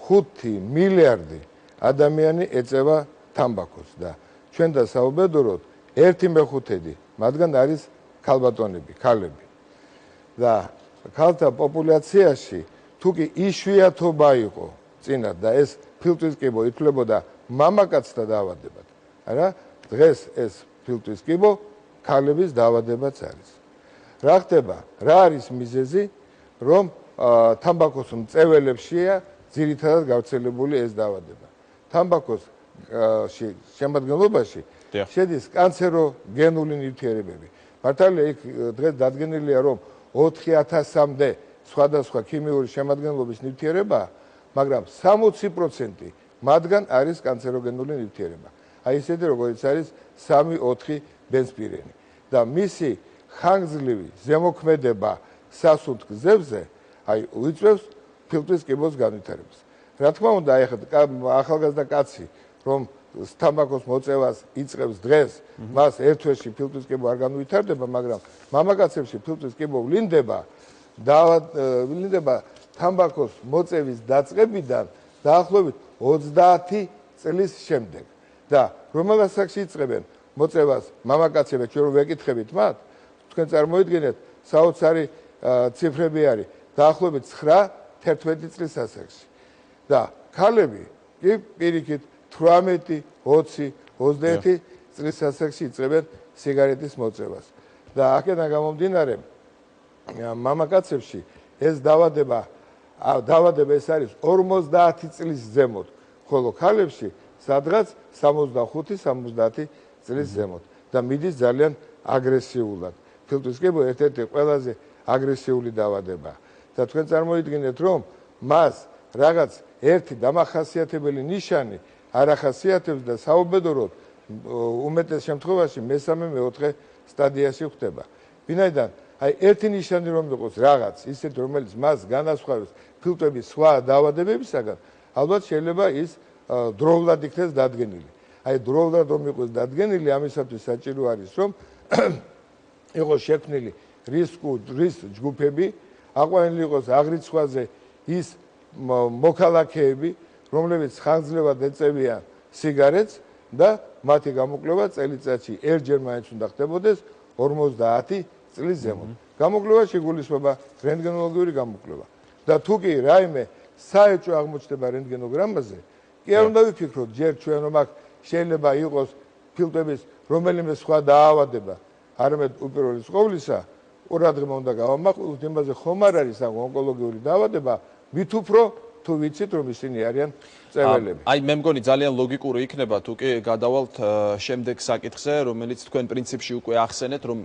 5 მილიარდი ადამიანი ეწევა თამბაქოს და ჩვენ დასაუბედუროთ 1/5 მათგან არის ქალბატონები, ქალები. და ქალთა პოპულაციაში თუ კი იშვიათობა იყო წინათ და ეს ფილტვის კიბო ითვლებოდა მამაკაცთა დაავადებად, არა, დღეს ეს ფილტვის კიბო ქალების დაავადებაც არის. რა ხდება? რა არის მიზეზი, რომ თამბაქოს მწეველებშია ძირითადად გავრცელებული ეს დაავადება? თამბაქოს შემადგენლობაში შედის კანცეროგენული ნივთიერებები. მართალია იქ დღეს დადგენილია, რომ 4000-მდე სხვადასხვა ქიმიური შემადგენლობის ნივთიერებაა, მაგრამ 60% მათგან არის კანცეროგენული ნივთიერება. აი ესეთი როგორც არის 3-4 ბენზპირენი და მისი ხანგრძლივი ზემოქმედება სასუნთ გზებზე აი უიწევს ფილტვის კიბოს განვითარებას. რა თქმა უნდა, აი ახალგაზრდა კაცი, რომ თამბაქოს მოწევას იწყებს დღეს, მას ერთ თვეში ფილტვის კიბო არ განვითარდება, მაგრამ მამაკაცებში ფილტვის კიბო ვლინდება თამბაქოს მოწევის დაწყებიდან დაახლოებით 30 წლის შემდეგ. და რომელ ასაკში იწყებენ მოწევას მამაკაცები, ჩვენ რომ ვეკითხებით მათ, თქვენ წარმოიდგინეთ, საოცარი ციფრები არის, დაახლოებით 9-11 წლის ასაკში. და ქალები კი პირიქით 18, 20, 21 წლის ასაკში იწყებენ სიგარეტის მოწევას. და აქედან გამომდინარე, მამაკაცებში ეს დაავადება ეს არის 50 წლის ზემოთ, ხოლო ქალებში სადღაც 65-70 წლის ზემოთ და მიდის ძალიან აგრესიულად. ფილტვის კიბო ერთ-ერთი ყველაზე აგრესიული დაავადებაა. და თქვენ წარმოიდგინეთ, რომ მას რაღაც ერთი დამახასიათებელი ნიშანი არ ახასიათებს და საუბედუროდ უმეტეს შემთხვევაში მესამე-მეოთხე სტადიაში ხდება. ვინაიდან აი ერთი ნიშანი რომ იყოს რაღაც ისეთი, რომელიც მას განასხვავებს ფილტვების სხვა დაავადებებისაგან, ალბათ შეიძლება ის დროულად იქნეს დადგენილი. აი დროულად რომ იყოს დადგენილი, ამისათვის საჭირო არის, რომ იყოს შექმნილი რისკ ჯგუფები, აყვანილი იყოს აღრიცხვაზე ის მოქალაქეები, რომლებიც ხანგრძლივად ეწევიან სიგარეტს და მათი გამოკვლევა წელიწადში ერთჯერ მაინც უნდა ხდებოდეს 50 წლის ზემოთ. გამოკვლევაში გულისხმობა რენტგენოლოგიური გამოკვლევა. და თუ კი რაიმე საეჭვო აღმოჩნდება რენტგენოგრამაზე, კი არ უნდა ვიფიქროთ ჯერ ჩვენ რომ აქ შეიძლება იყოს ფილტვების რომელიმე სხვა დაავადება, არამედ უპირველეს ყოვლისა ყურადღება უნდა გავამახვილოთ იმაზე ხომ არ არის ამ ონკოლოგიური დაავადება, მით უფრო თუ ვიცით რომ ისინი არიან წეველები.
აი მე მგონი ძალიან ლოგიკური იქნება თუ კი გადავალთ შემდეგ საკითხზე, რომელიც თქვენ პრინციპში უკვე ახსენეთ, რომ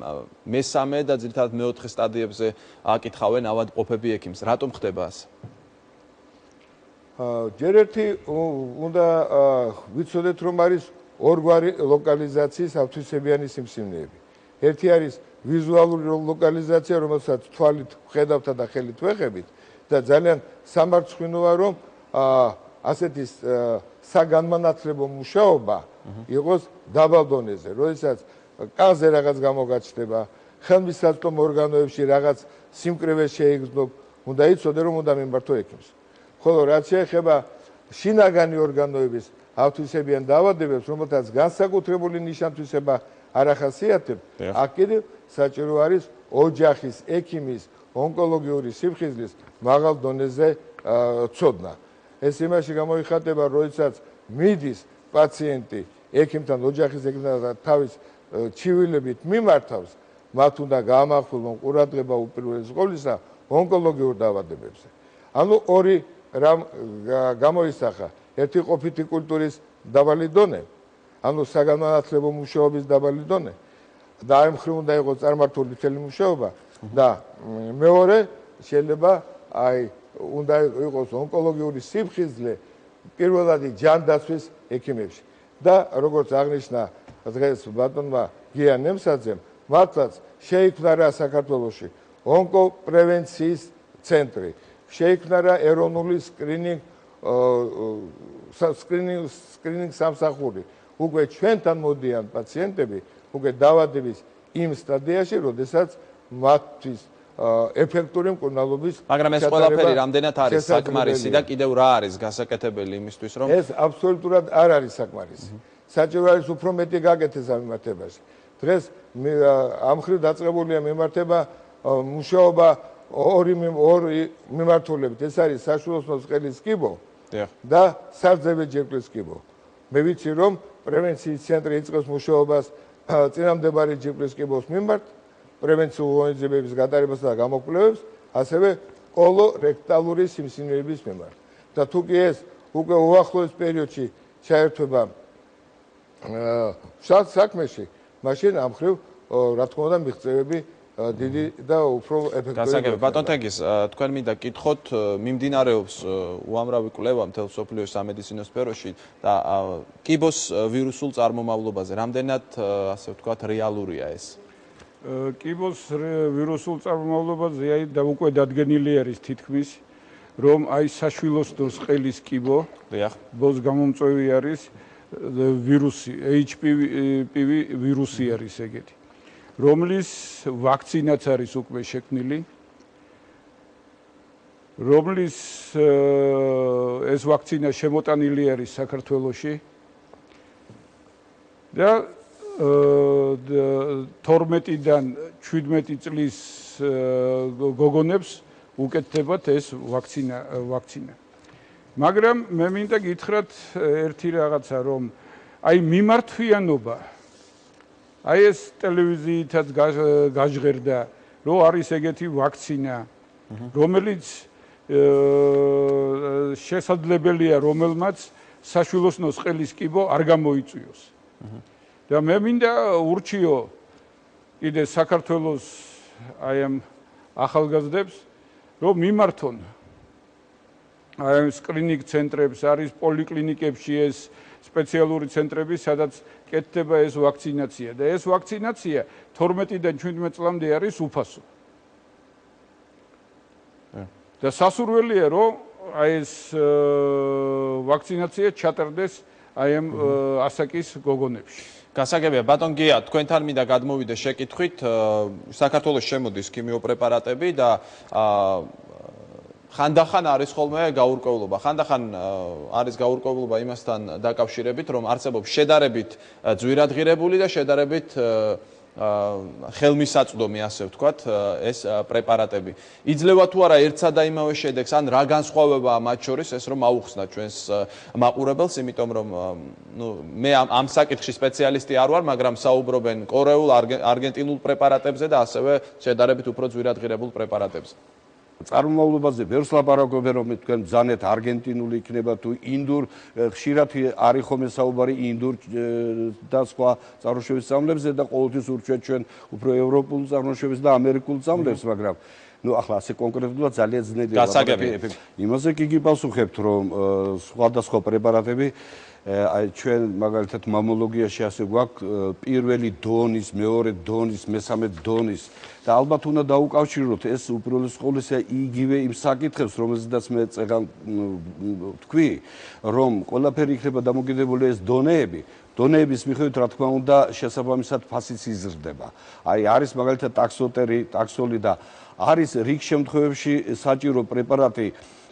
მესამე და ძირითადად მეოთხე სტადიებზე აკითხავენ ავადმყოფები ექიმს. რატომ ხდება ასე?
ჯერ ერთი უნდა ვიცოდეთ რომ არის ორგვარი ლოკალიზაციის ავთვისებიანი სიმსივნეები. ერთი არის ვიზუალური ლოკალიზაცია, რომელსაც თვალით ვხედავთ და ხელით ვეხებით და ძალიან სამარცხვინოა რომ ასეთი საგანმანათლებლო მუშაობა იყოს დაბალ დონეზე, როდესაც კანზე რაღაც გამოგაჩნდება, ხელმისაწვდომ ორგანოებში რაღაც სიმკრივე შეიგრძნობ, უნდა იცოდე რომ უნდა მიმართო ექიმს. ხოლო რაც შეეხება შინაგანი ორგანოების ავთვისებიან დაავადებებს, რომელთაც განსაკუთრებული ნიშან-თვისება არ ახასიათებთ, აქ კიდევ საჭირო არის ოჯახის ექიმის ონკოლოგიური სიფხიზლის მაღალ დონეზე ცოდნა. ეს იმაში გამოიხატება, როდესაც მიდის პაციენტი ექიმთან, ოჯახის ექიმთან თავის ჩივილებით მიმართავს, მათ უნდა გაამახვილონ ყურადღება უპირველეს ყოვლისა ონკოლოგიურ დაავადებებზე. ანუ ორი რამ გამოისახა, ერთი ყოფითი კულტურის დაბალი დონე, ანუ საგანმანათლებლო მუშაობის დაბალი დონე და ამ მხრივ უნდა იყოს წარმართული მთელი მუშაობა და მეორე შეიძლება აი უნდა იყოს ონკოლოგიური სიფხიზლე პირველად ჯანდაცვის ექიმებში და როგორც აღნიშნა დღეს ბატონმა გია ნემსაძემ, მართლაც შეიქმნა რა საქართველოში ონკოპრევენციის ცენტრი, შეიქმნა რა ეროვნული სკრინინგ სამსახური. უკვე ჩვენთან მოდიან პაციენტები, უკვე დაავადების იმ სტადიაში, როდესაც მათთვის ეფექტური მკურნალობის
მაგრამ ეს ყველაფერი რამდენად არის საკმარისი და კიდევ რა არის გასაკეთებელი იმისთვის რომ
ეს აბსოლუტურად არ არის საკმარისი. საჭირო არის უფრო მეტი გაკეთდეს ამ მიმართებაში. დღეს ამ მხრივ დაწყებულია მიმართება მუშაობა ორი მიმართულებით. ეს არის საშუალო სყელის კიბო და სარძებე ჯირკვლის კიბო. მე ვიცი რომ პრევენციის ცენტრი იწყებს მუშაობას წინამდებარე ჯირკვლის კიბოს მიმართ, პრევენციულ ღონისძიებების გატარებასა და გამოკვლევებს, ასევე კოლორექტალური სიმსივნეების მიმართ. და თუ კი ეს უკვე უახლოეს პერიოდში ჩაერთვება საქმეში, მაშინ ამ მხრივ რა თქმა უნდა მიღწევები დიდი და უფრო ეფექტური.
გასაგებია, ბატონ თენგიზ, თქვენ მინდა გითხოთ, მიმდინარეობს უამრავი კვლევა მთელ მსოფლიოს სამედიცინო სფეროში და კიბოს ვირუსულ წარმომავლობაზე, რამდენად ასე ვთქვათ, რეალურია ეს?
კიბოს ვირუსულ წარმომავლობაზე აი და უკვე დადგენილი არის თითქმის, რომ აი საშვილოსნოს ყელის კიბო, ბოს გამომწვევი არის ვირუსი, HPV ვირუსი არის ეგეთი. რომლის ვაქცინაც არის უკვე შექმნილი, რომლის ეს ვაქცინა შემოტანილი არის საქართველოში და 12-დან 17 წლის გოგონებს უკეთდებათ ეს ვაქცინა. მაგრამ მე მინდა გითხრათ ერთი რაღაცა, რომ აი მიმართვიანობა აი ეს ტელევიზიითაც გაჟღერდა, რომ არის ეგეთი ვაქცინა, რომელიც შესაძლებელია რომელმაც საშვილოსნოს ყელის კიბო არ გამოიწვიოს. და მე მინდა ურჩიო კიდე საქართველოს აი ამ ახალგაზრდებს, რომ მიმართონ აი ამ სკრინინგ ცენტრებს, არის პოლიკლინიკებში ეს სპეციალური ცენტრები, სადაც კეთდება ეს ვაქცინაცია და ეს ვაქცინაცია 12-დან 17 წლამდე არის უფასო. და სასურველია, რომ აი ეს ვაქცინაცია ჩატარდეს აი ამ ასაკის გოგონებში.
გასაგებია, ბატონ გია, თქვენთან მინდა გადმოვიდე შეკითხვით, საქართველოს შემოდის ქიმიოპრეპარატები და ხანდახან არის ხოლმე გაურკვევლობა. ხანდახან არის გაურკვევლობა იმასთან დაკავშირებით, რომ არსებობს შედარებით ძვირადღირებული და შედარებით ხელმისაწვდომი, ასე ვთქვათ, ეს პრეპარატები. იძლევა თუ არა ერთსა და იმავე შედეგს, ან რა განსხვავებაა მათ შორის, ეს რომ აუხსნა ჩვენს მაყურებელს, იმიტომ რომ მე ამ საკითხში სპეციალისტი არ ვარ, მაგრამ საუბრობენ კორეულ, არგენტინულ პრეპარატებზე და ასევე შედარებით უფრო ძვირადღირებულ პრეპარატებზე.
წარმომავლობაზე ბევრს ლაპარაკობენ, რომ თქვენ ბრძანეთ არგენტინული იქნება თუ ინდურ, ხშირად არის ხოლმე საუბარი ინდურ და სხვა წარმოშობის სამლებზე და ყოველთვის ურჩევთ ჩვენ უფრო ევროპულ წარმოშობის და ამერიკულ სამლებს, მაგრამ ახლა ასე კონკრეტულად ძალიან ძნელია
გასაგებია.
იმაზე კი გიპასუხებთ, რომ სხვადასხვა პრეპარატები აი ჩვენ მაგალითად მამოლოგიაში ასე გვაქვს პირველი დონის, მეორე დონის, მესამე დონის და ალბათ უნდა დაუკავშიროთ ეს უპირველეს ყოვლისა იგივე იმ საკითხებს, რომელზედაც მე წეგან თქვი, რომ ყველაფერი იქნება დამოკიდებული ეს დონეების მიხედვით რა თქმა უნდა შესაბამისად ფასიც იზრდება. აი არის მაგალითად ტაქსოლი და არის რიგ შემთხვევებში საჭირო პრეპარატი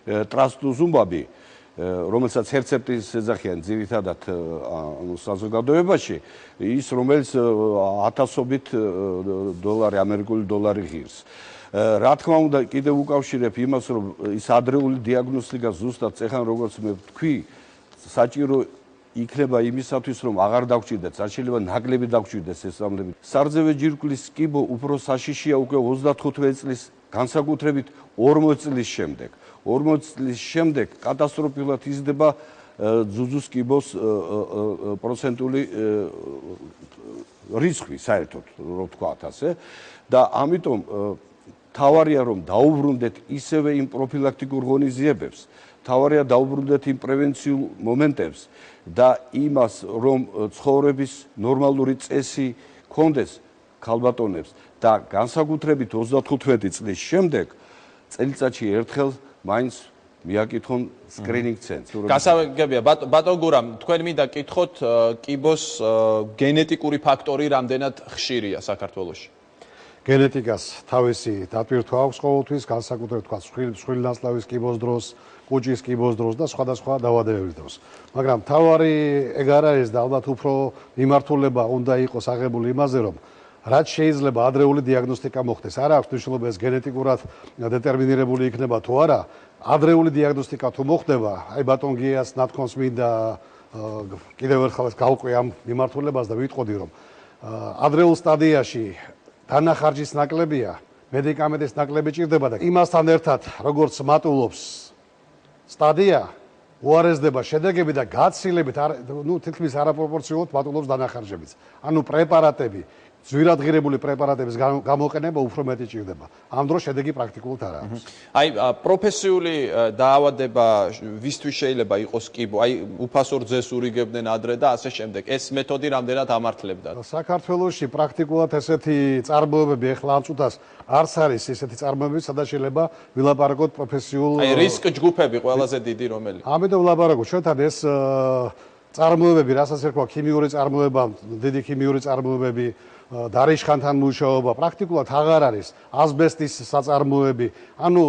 ტრასტუზუმაბი, რომელსაც რეცეპტის ეძახიან ძირითადად საზოგადოებაში, ის რომელიც ათასობით დოლარი, ამერიკული დოლარი ღირს. რა თქმა უნდა, კიდევ უკავშირებ იმას, რომ ის ადრეული დიაგნოსტიკა ზუსტად ეხან როგორც მე ვთქვი, საჭირო იქნება იმისათვის, რომ აღარ დაგჭირდეთ, შეიძლება ნაკლები დაგჭირდეს ეს სამლები. სარძევე ჯირკვლის კიბო უფრო საშიშია უკვე 35 წლის, განსაკუთრებით 40 წლის შემდეგ. 40 წლის შემდეგ კატასტროფულად იზრდება ძუძუს კიბოს პროცენტული რისკი, საერთოდ, რო ვთქვათ ასე. და ამიტომ თავარია რომ დაუბრუნდეთ ისევე იმ პროფილაქტიკურ ღონისძიებებს, თავარია დაუბრუნდეთ იმ პრევენციულ მომენტებს და იმას, რომ ცხოვრების ნორმალური წესი გქონდეს ქალბატონებს და განსაკუთრებით 35 წლის შემდეგ წელიწადში ერთხელ მაინც მიაკითხონ სკრინინგ ცენტრს.
გასაგებია, ბატონ გურამ, თქვენ მინდა კითხოთ კიბოს გენეტიკური ფაქტორი რამდენად ხშირია საქართველოში?
გენეტიკას თავისი დატვირთვა აქვს ყოველთვის, განსაკუთრებით თქვა სხვილნაცლავის კიბოს დროს, კუჭის კიბოს დროს და სხვადასხვა დაავადებების დროს. მაგრამ თავარი ეგ არ არის და ალბათ უფრო მიმართულება უნდა იყოს აღებული იმაზე, რომ რაც შეიძლება ადრეული დიაგნოსტიკა მოხდეს. არ აქვს მნიშვნელობა ეს გენეტიკურად დეტერმინირებული იქნება თუ არა. ადრეული დიაგნოსტიკა თუ მოხდება, აი ბატონ გიას ნათქვამს მინდა კიდევ ერთხელ გავყვი ამ მიმართულებას და ვიტყოდი, რომ ადრეულ სტადიაში დანახარჯის ნაკლებია, მედიკამენტის ნაკლები ჭირდება და იმასთან ერთად, როგორც მატულობს სტადია, უარესდება შედეგები და გაცილებით, თითქმის არაპროპორციულად მატულობს დანახარჯებიც. ანუ პრეპარატები, ძვირადღირებული პრეპარატების გამოყენება უფრო მეტი ჭირდება. ამ დროს შედეგი პრაქტიკულად არ აქვს.
აი, პროფესიული დაავადება ვისთვის შეიძლება იყოს კიბო? აი, უფასო რძეს ურიგებდნენ ადრე და ასე შემდეგ. ეს მეთოდი რამდენად ამართლებდა?
საქართველოში პრაქტიკულად ესეთი წარმოებები ახლა ამ წუთას არც არის ესეთი წარმოებები, სადაც შეიძლება ვილაპარაკოთ პროფესიულ
აი, რისკ ჯგუფები ყველაზე დიდი რომელი?
ამიტომ ვილაპარაკოთ ჩვენთან ეს წარმოებები, რასაც ერქვა ქიმიური წარმოება, დიდი ქიმიური წარმოებები დარიშხანთან მუშაობა პრაქტიკულად აღარ არის ასბესტის საწარმოები, ანუ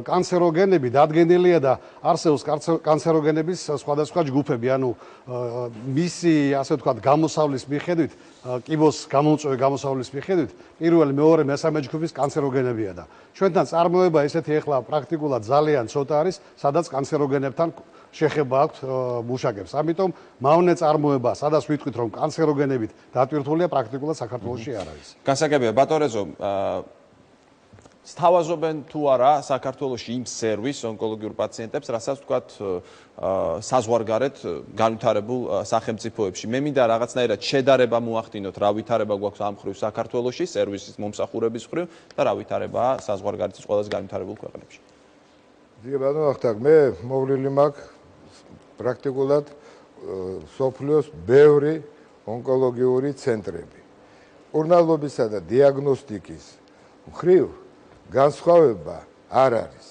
კანცეროგენები დადგენილია და არსებობს კანცეროგენების სხვადასხვა ჯგუფები, ანუ მისი ასე ვთქვათ გამოსავლის მიხედვით, კიბოს გამომწვევი გამოსავლის მიხედვით, პირველი, მეორე, მესამე ჯგუფის კანცეროგენებია და ჩვენთან წარმოება ესეთი ახლა პრაქტიკულად ძალიან ცოტა არის, სადაც კანცეროგენებთან შეხება აქვს მუშაკებს. ამიტომ მავნე წარმოება, სადაც ვიტყვით, რომ კანცეროგენებით დატვირთულია, პრაქტიკულად საქართველოში არ არის.
გასაგებია, ბატონ რეზო, სთავაზობენ თუ არა საქართველოში იმ სერვისს ონკოლოგიურ პაციენტებს, რასაც ვთქვათ საზღვარგარეთ განვითარებულ სახელმწიფოებში. მე მინდა რაღაცნაირად შედარება მოახდინოთ, რა ვითარება გვაქვს ამ ხრივ საქართველოში, სერვისის მომსახურების ხრივ და რა ვითარებაა საზღვარგარეთის ყველაზე განვითარებულ ქვეყნებში.
დგება ბატონო ახტაკ, მე მოვლილი მაქვს პრაქტიკულად სოფლიოს ბევრი ონკოლოგიური ცენტრები. მკურნალობისა და დიაგნოსტიკის მხრივ განსხვავება არ არის.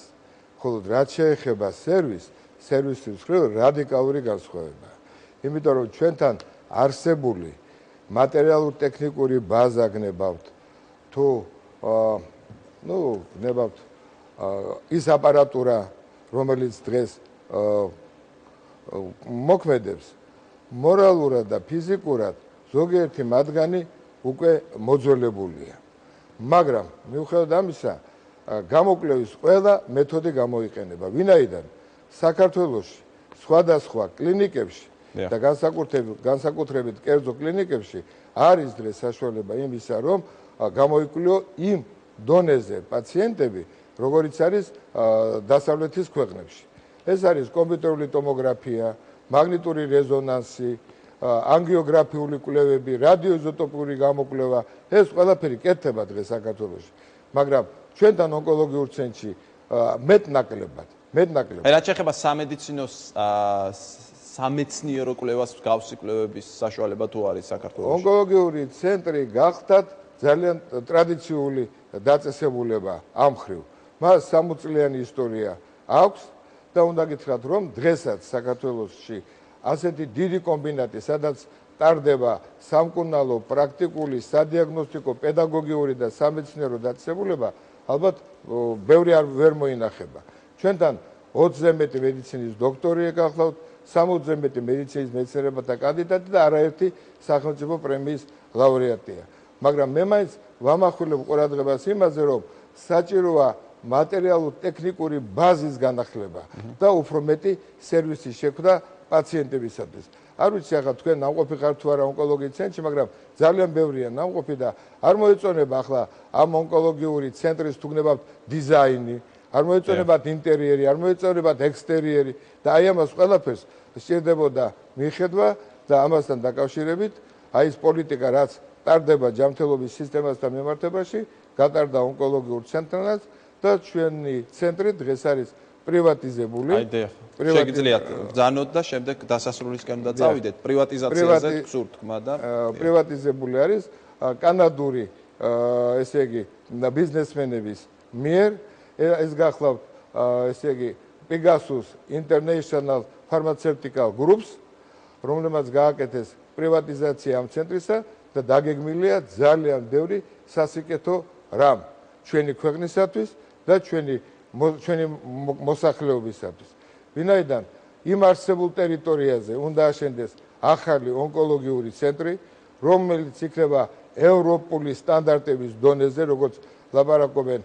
ხოლო რაც შეეხება სერვისის მხრივ რადიკალური განსხვავება. იმიტომ რომ ჩვენთან არსებული მატერიალურ-ტექნიკური ბაზა გნებავთ თუ გნებავთ ის აპარატურა, რომელიც დღეს მოქმედებს მორალურად და ფიზიკურად ზოგიერთი მათგანი უკვე მოძველებულია. მაგრამ მიუხედავად ამისა, გამოკვლევის ყველა მეთოდი გამოიყენება. ვინაიდან საქართველოში სხვადასხვა კლინიკებში და განსაკუთრებით კერძო კლინიკებში არის დღეს საშუალება იმისა, რომ გამოიკვლიო იმ დონეზე პაციენტები, როგორიც არის დასავლეთის ქვეყნებში. ეს არის კომპიუტერული ტომოგრაფია, მაგნიტური რეზონანსი, ანგიოგრაფიული კვლევები, რადიოიზოტოპური გამოკვლევა, ეს ყველაფერი კეთდება დღეს საქართველოში. მაგრამ ჩვენთან ონკოლოგიურ ცენტრში მეტნაკლებად.
რაც შეეხება სამედიცინო სამეცნიერო კვლევას მსგავსი კვლევების საშუალება თუ არის საქართველოში?
ონკოლოგიური ცენტრი გახდათ ძალიან ტრადიციული დაწესებულება ამ მხრივ. მას 60 წლიანი ისტორია აქვს და უნდა გითხრათ, რომ დღესაც საქართველოში ასეთი დიდი კომბინატი, სადაც ტარდება სამკურნალო, პრაქტიკული, სადიაგნოსტიკო, პედაგოგიური და სამეცნიერო დაწესებულება, ალბათ ბევრი ვერ მოინახება. ჩვენთან 20-ზე მეტი მედიცინის დოქტორი ეკახლავთ, 60-ზე მეტი მედიცინის მეცნიერებათა კანდიდატი და არაერთი სახელმწიფო პრემიის ლაურეატია. მაგრამ მე მაინც ვამახვილებ ყურადღებას იმაზე, რომ საჭიროა მატერიალურ-ტექნიკური ბაზის განახლება და უფრო მეტი სერვისის შექმნა პაციენტებისათვის. არ ვიცი ახლა თქვენ ნამყოფი ხართ თუ არა ონკოლოგიის ცენტრში, მაგრამ ძალიან ბევრია ნამყოფი და არ მოეწონება ახლა ამ ონკოლოგიური ცენტრის თუ გნებავთ დიზაინი, არ მოეწონებათ ინტერიერი, არ მოეწონებათ ექსტერიერი და აი ამას ყველაფერს სჭირდებოდა მიხედვა და ამასთან დაკავშირებით აი ეს პოლიტიკა რაც ტარდება ჯანმრთელობის სისტემასთან მიმართებაში, გატარდა ონკოლოგიურ ცენტრად და ჩვენი ცენტრი დღეს არის პრივატიზებული.
შეგიძლიათ ბრძანოთ და შემდეგ დასასრულისკენ უნდა წავიდეთ. პრივატიზაციაზე გსურთ თქმა და
პრივატიზებული არის კანადური ესე იგი ბიზნესმენების მიერ. ეს გახლავთ ესე იგი Pegasus International Pharmaceutical Groups, რომლებმაც გააკეთეს პრივატიზაცია ამ ცენტრისა და დაგეგმილია ძალიან ბევრი სასიკეთო რამ ჩვენი ქვეყნისათვის და ჩვენი მოსახლეობისათვის. ვინაიდან იმ არსებულ ტერიტორიაზე უნდა აშენდეს ახალი ონკოლოგიური ცენტრი, რომელიც იქნება ევროპული სტანდარტების დონეზე, როგორც ლაპარაკობენ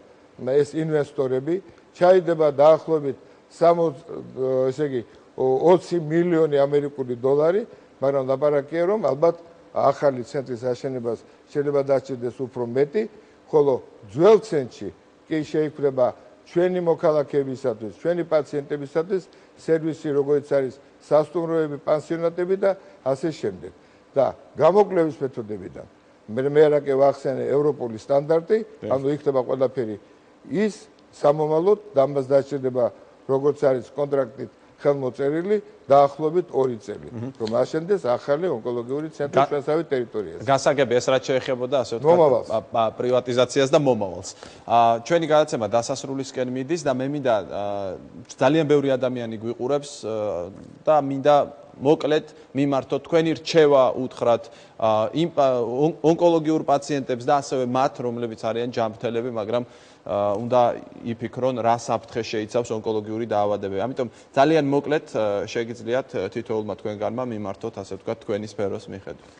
ეს ინვესტორები, ჩაიდება დაახლოებით 20 მილიონი ამერიკული დოლარი, მაგრამ ლაპარაკია, რომ ალბათ ახალი ცენტრის აშენებას შეიძლება დასჭირდეს უფრო მეტი, ხოლო ძველ ცენტრში კი შეიქმნება ჩვენი მოქალაქეებისათვის, ჩვენი პაციენტებისათვის სერვისი, როგორც არის სასტუმროები, პანსიონატები და ასე შემდეგ. და გამოკვლევის მეთოდებიდან მე რაკე ვახსენე ევროპული სტანდარტი, ანუ იქნება ყველაფერი ის სამომავლოდ დამას დაჭირდება, როგორც არის კონტრაქტით ხელმოწერილი, დაახლოებით 2 წელი, რომ აშენდეს ახალი ონკოლოგიური ცენტრი ჩვენსავე ტერიტორიაზე.
გასაგები ეს რაც შეეხებოდა ასე ვთქვათ პრივატიზაციას და მომავალს. ჩვენი გადაცემა დასასრულისკენ მიდის და მე მინდა ძალიან ბევრი ადამიანი გვიყურებს და მინდა მოკლედ მიმართოთ თქვენი რჩევა უთხრათ ონკოლოგიურ პაციენტებს და ასევე მათ, რომლებიც არიან ჯანმრთელები, მაგრამ უნდა იფიქრონ, რა საფრთხე შეიცავს ონკოლოგიური დაავადებები. ამიტომ ძალიან მოკლედ შეგიძლიათ თითოეულმა თქვენგანმა მიმართოთ, ასე ვთქვათ, თქვენი სფეროს მიხედვით.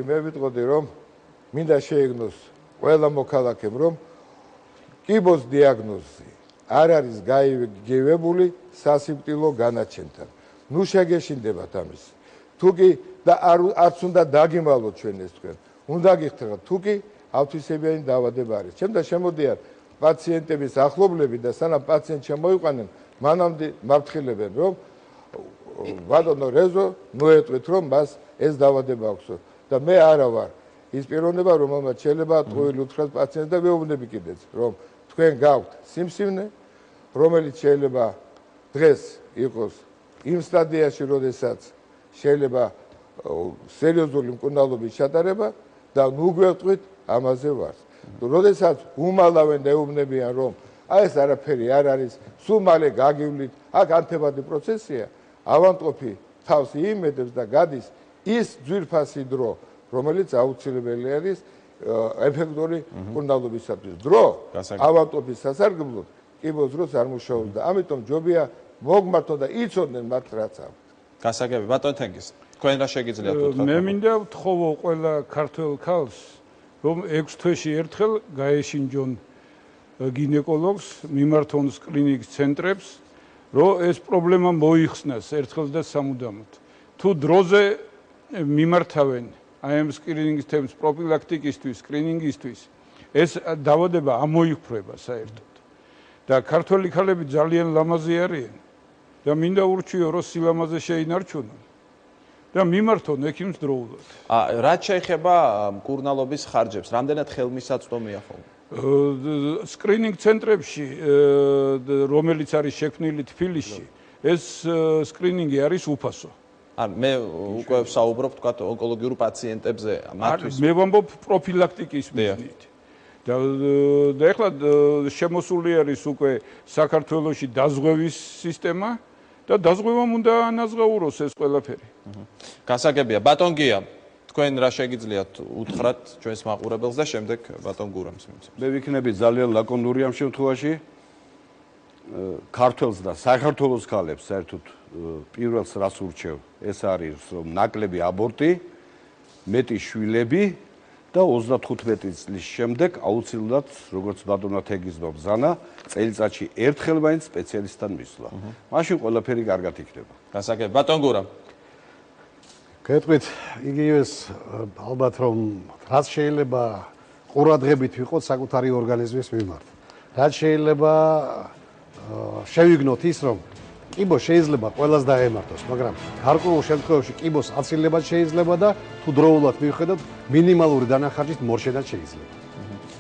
მე ვიტყოდი, რომ მინდა შეეგნოს ყველა მოქალაქემ, რომ კიბოს დიაგნოზი არ არის გაიგივებული სასიკვდილო განაჩენთან. ნუ შეგეშინდებათ ამის. თუკი და არც უნდა დაგიმალოთ ჩვენ ეს თქვენ. უნდა გიხსნათ, თუკი ავთვისებიანი დაავადება არის. ჩემთან შემოდიან პაციენტების ახლობლები და სანამ პაციენტს შემოიყვანენ, მანამდე მართლობენ, რომ ბატონო რეზო, მოეტყვით, რომ მას ეს დაავადება აქვს და მე არა ვარ ის პიროვნება, რომელმაც შეიძლება ტყუილი უთხრას პაციენტს და ვეუბნები კიდეც, რომ თქვენ გაქვთ სიმსივნე, რომელიც შეიძლება დღეს იყოს იმ სტადიაში, როდესაც შეიძლება სერიოზული მკურნალობის ჩატარება და ნუ გვეტყვით ამაზე ვართ. როდესაც უმალავენ და ეუბნებიან, რომ აი ეს არაფერი არ არის, სულ მალე გაგივლით, აქ ანთებადი პროცესია, ავანტყოფი თავს იიმედებს და გადის ის ძვირფასი დრო, რომელიც აუცილებელი არის ეფექტური მკურნალობისათვის. დრო ავანტყოფის სასარგებლოდ კიბოს დროს არ მუშაობს და ამიტომ ჯობია მოგმართონ და იცოდნენ მათ რაც აქვს.
გასაგები, ბატონ თენგიზ. თქვენ რა შეგიძლიათ უთხრათ?
მე მინდა ვთხოვო ყველა ქართველ ქალს, რომ 6 თვეში ერთხელ გაეშინჯონ გინეკოლოგს, მიმართონ სკრინინგ ცენტრებს, რომ ეს პრობლემა მოიხსნას ერთხელ და სამუდამოდ. თუ დროზე მიმართავენ აი ამ სკრინინგ თემს პროფილაქტიკისთვის, სკრინინგისთვის, ეს დაავადება ამოიფრება საერთოდ. და ქართველი ქალები ძალიან ლამაზი არიან და მინდა ურჩიო, რომ სილამაზე შეინარჩუნონ და მიმართონ ექიმს დროულად.
რაც შეეხება მკურნალობის ხარჯებს, რამდენად ხელმისაწვდომია ხოლმე?
სკრინინგ ცენტრებში, რომელიც არის შექმნილი თბილისში, ეს სკრინინგი არის უფასო.
მე უკვე ვსაუბრობ თქვათ ონკოლოგიურ პაციენტებზე, მათთვის.
მე ვამბობ პროფილაქტიკის მიზნით. და ეხლა შემოსული არის უკვე საქართველოში დაზღვევის სისტემა და დაზღვევამ უნდა ანაზღაუროს ეს ყველაფერი.
გასაგებია, ბატონ გია, თქვენ რა შეგიძლიათ უთხრათ ჩვენს მაყურებელს და შემდეგ ბატონ გურამს მივცემ.
მე ვიქნები ძალიან ლაკონური ამ შემთხვევაში. ქართველს და საქართველოს ქალებს საერთოდ პირველს რას ურჩევ, ეს არის რომ ნაკლები აბორტი, მეტი შვილები და 35 წლის შემდეგ აუცილებლად, როგორც ბატონმა თეგიზმა ბრძანა, წელიწადში ერთხელ მაინც სპეციალისტთან მისვლა. მაშინ ყველაფერი კარგად იქნება.
გასაგებია, ბატონ გურამ.
გეტყვით, იგივეს ალბათ რომ რაც შეიძლება ყურადღებით ვიყოთ საკუთარი ორგანიზმის მიმართ. რაც შეიძლება შევიგნოთ ის რომ კიბო შეიძლება ყველას დაემართოს, მაგრამ გარკვეულ შემთხვევაში კიბოს აცილებად შეიძლება და თუ დროულად მივხედოთ, მინიმალური დანახარჯით მორჩენად შეიძლება.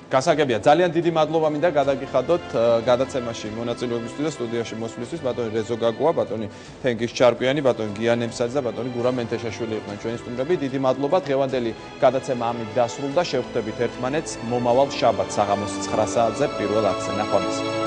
გასაგებია, ძალიან დიდი მადლობა მინდა გადაგიხადოთ გადაცემაში მონაწილეობისთვის და სტუდიაში მოსვლისთვის. ბატონი რეზო გაგუა, ბატონი თენგიზ ჩარკვიანი, ბატონი გია ნემსაძე და ბატონი გურამ მენთეშაშვილი იყვნენ ჩვენი სტუმრები. დიდი მადლობა. დღევანდელი გადაცემა ამით დასრულდა. შევხვდებით ერთმანეთს მომავალ შაბათს საღამოს 9 საათზე პირველ აქცე. ნახვამდის.